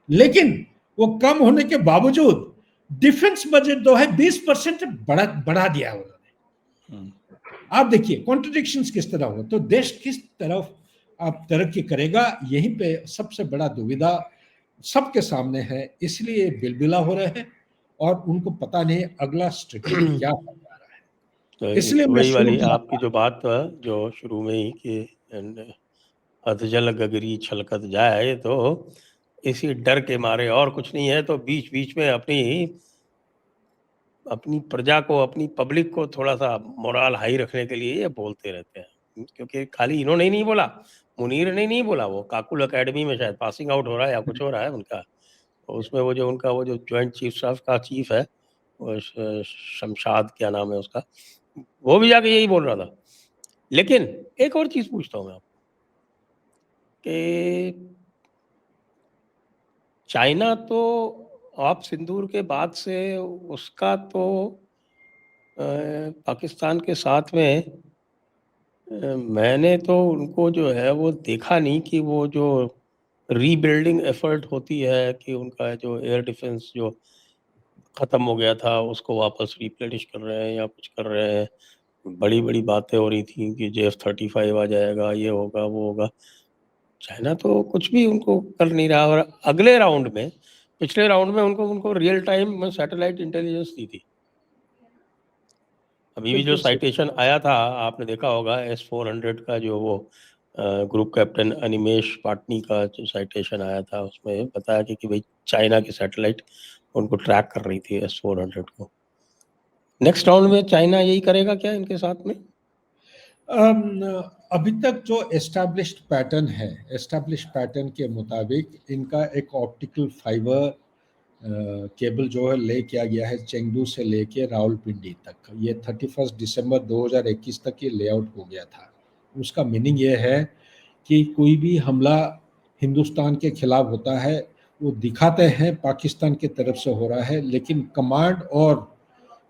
लेकिन वो कम होने के बावजूद डिफेंस बजट जो है 20% बढ़ा दिया उन्होंने। आप देखिए कॉन्ट्रडिक्शंस किस तरह हो, तो देश किस तरफ आप तरक्की करेगा, यहीं पे सबसे बड़ा दुविधा सबके सामने है, इसलिए बिलबिला हो रहे हैं और उनको पता नहीं अगला स्ट्रेटेजी क्या होने जा रहा है। तो इसलिए मैं वही शुरू वाली किया आपकी जो बात था जो शुरू में ही कि अधजल गगरी छलकत जाए, तो इसी डर के मारे और कुछ नहीं है, तो बीच बीच में अपनी प्रजा को, अपनी पब्लिक को थोड़ा सा मोरल हाई रखने के लिए ये बोलते रहते हैं। क्योंकि खाली इन्होंने ही नहीं बोला, मुनीर ने नहीं बोला, वो काकुल एकेडमी में शायद पासिंग आउट हो रहा है या कुछ हो रहा है उनका, तो उसमें वो जो उनका वो जो ज्वाइंट चीफ स्टाफ का चीफ है, वो शमशाद क्या नाम है उसका, वो भी जाके यही बोल रहा था। लेकिन एक और चीज पूछता हूँ मैं आपको कि चाइना तो आप सिंदूर के बाद से उसका तो पाकिस्तान के साथ में मैंने तो उनको जो है वो देखा नहीं कि वो जो रीबिल्डिंग एफर्ट होती है कि उनका जो एयर डिफेंस जो ख़त्म हो गया था उसको वापस रिप्लेनिश कर रहे हैं या कुछ कर रहे हैं। बड़ी बड़ी बातें हो रही थी कि JF-35 आ जाएगा, ये होगा वो होगा। चाइना तो कुछ भी उनको कर नहीं रहा, और अगले राउंड में, पिछले राउंड में उनको रियल टाइम में सैटेलाइट इंटेलिजेंस दी थी। अभी भी जो साइटेशन आया था आपने देखा होगा, S-400 का जो वो ग्रुप कैप्टन अनिमेश पाटनी का जो साइटेशन आया था, उसमें बताया कि भाई चाइना की सैटेलाइट उनको ट्रैक कर रही थी S-400 को। नेक्स्ट राउंड में चाइना यही करेगा क्या इनके साथ में? अभी तक जो एस्टैब्लिश्ड पैटर्न है, एस्टैब्लिश्ड पैटर्न के मुताबिक इनका एक ऑप्टिकल फाइबर केबल जो है ले किया गया है चेंगडू से लेके रावलपिंडी तक। ये 31 दिसंबर 2021 तक ये लेआउट हो गया था। उसका मीनिंग ये है कि कोई भी हमला हिंदुस्तान के खिलाफ होता है वो दिखाते हैं पाकिस्तान की तरफ से हो रहा है, लेकिन कमांड और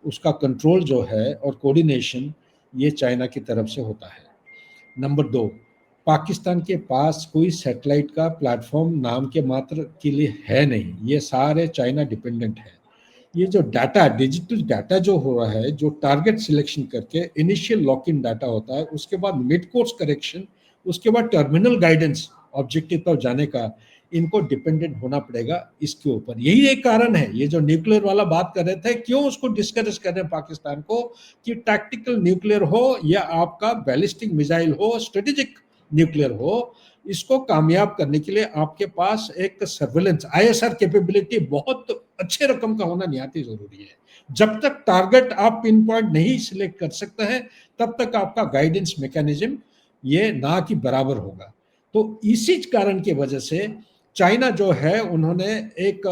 उसका कंट्रोल जो है और कोऑर्डिनेशन ये चाइना की तरफ से होता है। नंबर 2, पाकिस्तान के पास कोई सैटेलाइट का प्लेटफॉर्म नाम के मात्र के लिए है नहीं, ये सारे चाइना डिपेंडेंट है। ये जो डाटा, डिजिटल डाटा जो हो रहा है, जो टारगेट सिलेक्शन करके इनिशियल लॉक इन डाटा होता है, उसके बाद मिड कोर्स करेक्शन, उसके बाद टर्मिनल गाइडेंस ऑब्जेक्टिव पर जाने का, इनको डिपेंडेंट होना पड़ेगा इसके ऊपर। यही एक कारण है, ये जो न्यूक्लियर वाला बात कर रहे थे, क्यों उसको डिस्करेज कर रहे हैं पाकिस्तान को, कि टैक्टिकल न्यूक्लियर हो या आपका बैलिस्टिक मिसाइल हो, स्ट्रेटेजिक न्यूक्लियर हो, इसको कामयाब करने के लिए आपके पास एक सर्वेलेंस आईएसआर कैपेबिलिटी बहुत अच्छे रकम का होना निहायत ही जरूरी है। जब तक टारगेट आप पिन पॉइंट नहीं सिलेक्ट कर सकते हैं, तब तक आपका गाइडेंस मैकेनिज्म ये ना कि बराबर होगा। तो इसी कारण की वजह से चाइना जो है, उन्होंने एक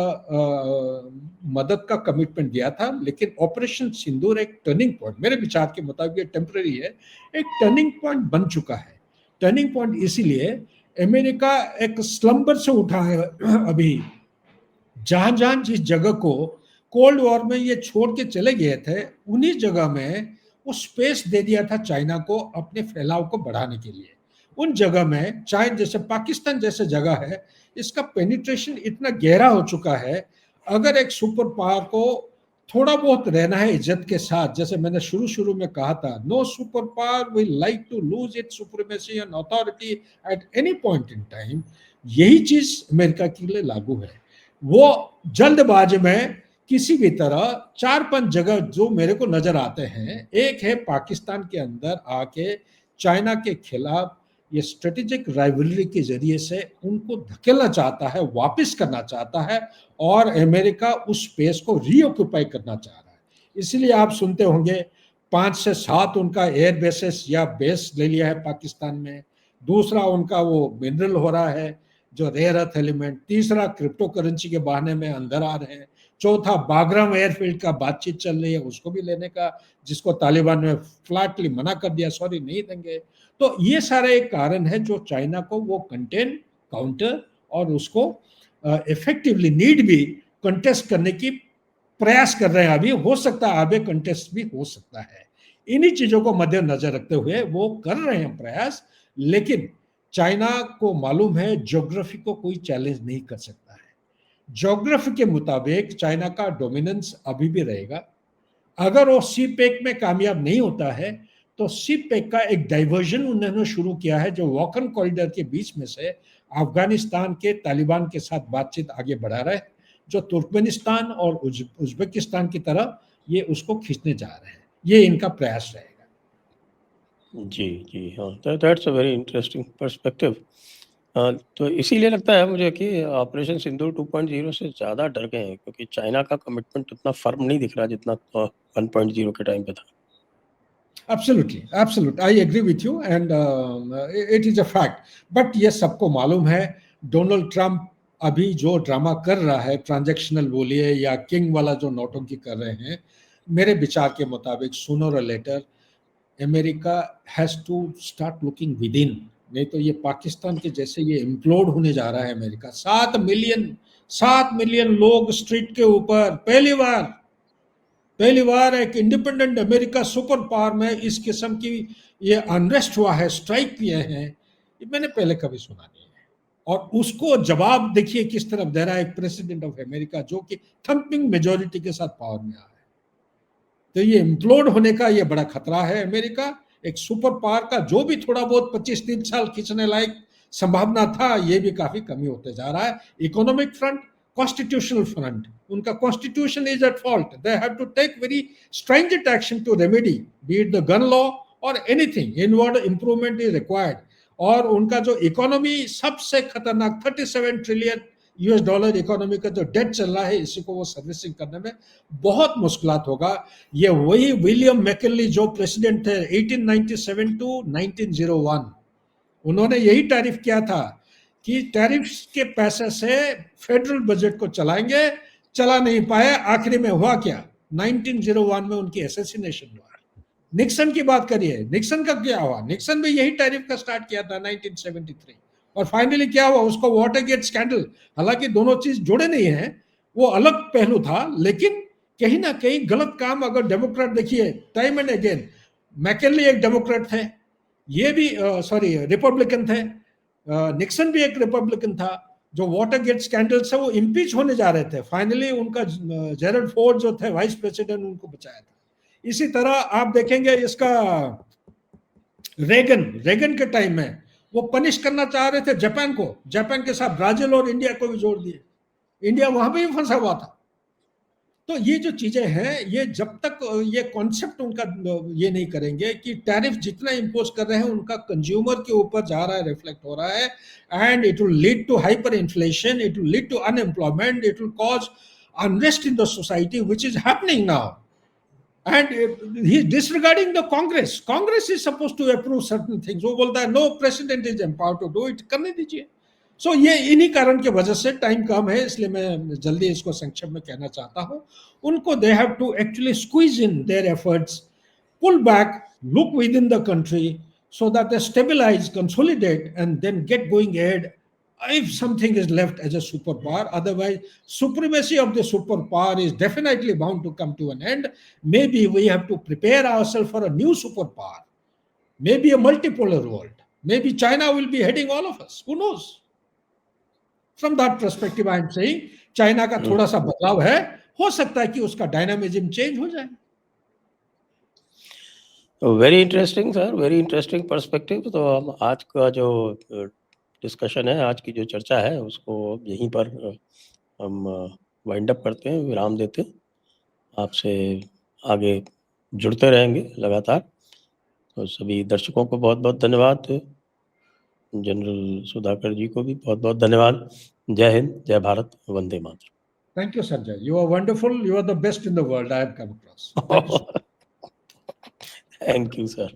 मदद का कमिटमेंट दिया था, लेकिन ऑपरेशन सिंदूर एक टर्निंग पॉइंट, मेरे विचार के मुताबिक ये टेम्पररी है, एक टर्निंग पॉइंट बन चुका है। टर्निंग पॉइंट इसीलिए अमेरिका एक स्लम्बर से उठा है अभी। जहां जिस जगह को कोल्ड वॉर में ये छोड़ के चले गए थे, उन्हीं जगह में वो स्पेस दे दिया था चाइना को अपने फैलाव को बढ़ाने के लिए। उन जगह में चाहे जैसे पाकिस्तान जैसे जगह है, इसका पेनिट्रेशन इतना गहरा हो चुका है, अगर एक सुपर पावर को थोड़ा बहुत रहना है इज्जत के साथ, जैसे मैंने शुरू में कहा था, no super power will like to lose its supremacy and authority at any point in time. यही चीज अमेरिका के लिए लागू है। वो जल्दबाजी में किसी भी तरह 4-5 जगह जो मेरे को नजर आते हैं, एक है पाकिस्तान के अंदर आके चाइना के खिलाफ ये स्ट्रेटेजिक राइवलरी के जरिए से उनको धकेलना चाहता है, वापस करना चाहता है, और अमेरिका उस स्पेस को रीऑक्यूपाई करना चाह रहा है। इसलिए आप सुनते होंगे 5 से 7 उनका एयर बेसेस या बेस ले लिया है पाकिस्तान में। दूसरा उनका वो मिनरल हो रहा है जो रेयर अर्थ एलिमेंट। तीसरा क्रिप्टो करेंसी के बहाने में अंदर आ रहे हैं। चौथा बागराम एयरफील्ड का बातचीत चल रही है, उसको भी लेने का, जिसको तालिबान ने फ्लैटली मना कर दिया, सॉरी नहीं देंगे। तो ये सारे एक कारण है जो चाइना को वो कंटेन, काउंटर और उसको इफेक्टिवली नीड भी कंटेस्ट करने की प्रयास कर रहे हैं। अभी हो सकता है आगे कंटेस्ट भी हो सकता है। इन्हीं चीजों को मद्देनजर रखते हुए वो कर रहे हैं प्रयास, लेकिन चाइना को मालूम है ज्योग्राफी को कोई चैलेंज नहीं कर सकता है। ज्योग्राफी के मुताबिक चाइना का डोमिनेंस अभी भी रहेगा। अगर वो सी पैक में कामयाब नहीं होता है, तो सी पैक का एक डाइवर्जन उन्होंने शुरू किया है, जो वॉकन कॉरिडोर के बीच में से अफगानिस्तान के तालिबान के साथ बातचीत आगे बढ़ा रहे हैं, जो तुर्कमेनिस्तान और उज्बेकिस्तान की तरफ ये उसको खींचने जा रहे हैं। ये इनका प्रयास रहेगा। जी हाँ, that's a very interesting perspective. तो इसीलिए लगता है मुझे कि ऑपरेशन सिंदूर 2.0 से ज़्यादा डर गए हैं, क्योंकि चाइना का कमिटमेंट उतना फर्म नहीं दिख रहा जितना 1.0 के टाइम पे था। Absolutely, I agree with you, and it is a fact. But ये सबको मालूम है, डोनाल्ड ट्रंप अभी जो ड्रामा कर रहा है, ट्रांजैक्शनल बोलिए या किंग वाला जो नौटंकी कर रहे हैं, मेरे विचार के मुताबिक सूनर और later America has to start looking within. नहीं तो ये पाकिस्तान के जैसे ये इम्प्लोड होने जा रहा है अमेरिका। 7 मिलियन लोग स्ट्रीट के ऊपर, पहली बार एक इंडिपेंडेंट अमेरिका सुपर पावर में इस किस्म की ये अनरेस्ट हुआ है, स्ट्राइक किए हैं, ये मैंने पहले कभी सुना नहीं है। और उसको जवाब देखिए किस तरफ दे रहा है एक प्रेसिडेंट ऑफ अमेरिका, जो कि थम्पिंग मेजोरिटी के साथ पावर में आ रहा है। तो ये इम्प्लोड होने का ये बड़ा खतरा है। अमेरिका एक सुपर पावर का जो भी थोड़ा बहुत 25-30 साल खींचने लायक संभावना था, ये भी काफी कमी होते जा रहा है। इकोनॉमिक फ्रंट, constitutional front, उनका constitution is at fault. They have to take very stringent action to remedy, be it the gun law or anything. Inward improvement is required. और उनका जो इकोनॉमी सबसे खतरनाक $37 ट्रिलियन इकोनॉमी का जो डेट चल रहा है, इसी को वो सर्विसिंग करने में बहुत मुश्किलात होगा। ये वही विलियम मैकिनली जो प्रेसिडेंट थे 1897 to 1901, उन्होंने यही तारीफ किया था कि टैरिफ्स के पैसे से फेडरल बजट को चलाएंगे, चला नहीं पाए। आखिरी में हुआ क्या, 1901 में उनकी असैसिनेशन हुआ। निक्सन की बात करिए, निक्सन का क्या हुआ, निक्सन भी यही टैरिफ का स्टार्ट किया था 1973, और फाइनली क्या हुआ, उसको वाटरगेट स्कैंडल। हालांकि दोनों चीज जुड़े नहीं है, वो अलग पहलू था, लेकिन कहीं ना कहीं गलत काम अगर डेमोक्रेट देखिए टाइम एंड अगेन, मैकिनली एक डेमोक्रेट थे, ये भी रिपब्लिकन थे, निक्सन भी एक रिपब्लिकन था। जो वाटरगेट स्कैंडल से वो इम्पीच होने जा रहे थे, फाइनली उनका जेरल्ड फोर्ड जो थे वाइस प्रेसिडेंट, उनको बचाया था। इसी तरह आप देखेंगे इसका रेगन के टाइम में वो पनिश करना चाह रहे थे जापान को, जापान के साथ ब्राजील और इंडिया को भी जोड़ दिए, इंडिया वहां पे भी फंसा हुआ था। तो ये जो चीजें हैं, ये जब तक ये कॉन्सेप्ट उनका ये नहीं करेंगे कि टैरिफ जितना इंपोज कर रहे हैं उनका कंज्यूमर के ऊपर जा रहा है, रिफ्लेक्ट हो रहा है, and it will lead to hyper inflation, it will lead to unemployment, it will cause unrest in the society which is happening now. And he is disregarding the Congress. Congress is supposed to approve certain things. वो बोलता है no, president is empowered to do it. करने दीजिए. So ये इन्हीं कारण के वजह से टाइम कम है, इसलिए मैं जल्दी इसको संक्षेप में कहना चाहता हूँ. उनको they have to actually squeeze in their efforts, pull back, look within the country so that they stabilize, consolidate, and then get going ahead. If something is left as a superpower, otherwise supremacy of the superpower is definitely bound to come to an end. Maybe we have to prepare ourselves for a new superpower, maybe a multipolar world. Maybe China will be heading all of us. Who knows? From that perspective, I am saying China का थोड़ा सा बदलाव है, हो सकता है कि उसका डायनामिज्म चेंज हो जाए. Very interesting sir, very interesting perspective. तो हम आज का जो डिस्कशन है, आज की जो चर्चा है, उसको यहीं पर हम वाइंड अप करते हैं, विराम देते हैं. आपसे आगे जुड़ते रहेंगे लगातार. तो सभी दर्शकों को बहुत बहुत धन्यवाद. जनरल सुधाकर जी को भी बहुत बहुत धन्यवाद. जय हिंद, जय Bharat, Vande Mataram. Thank you, Sanjay. You are wonderful. You are the best in the world I have come across. Thank you, sir. Thank you, sir.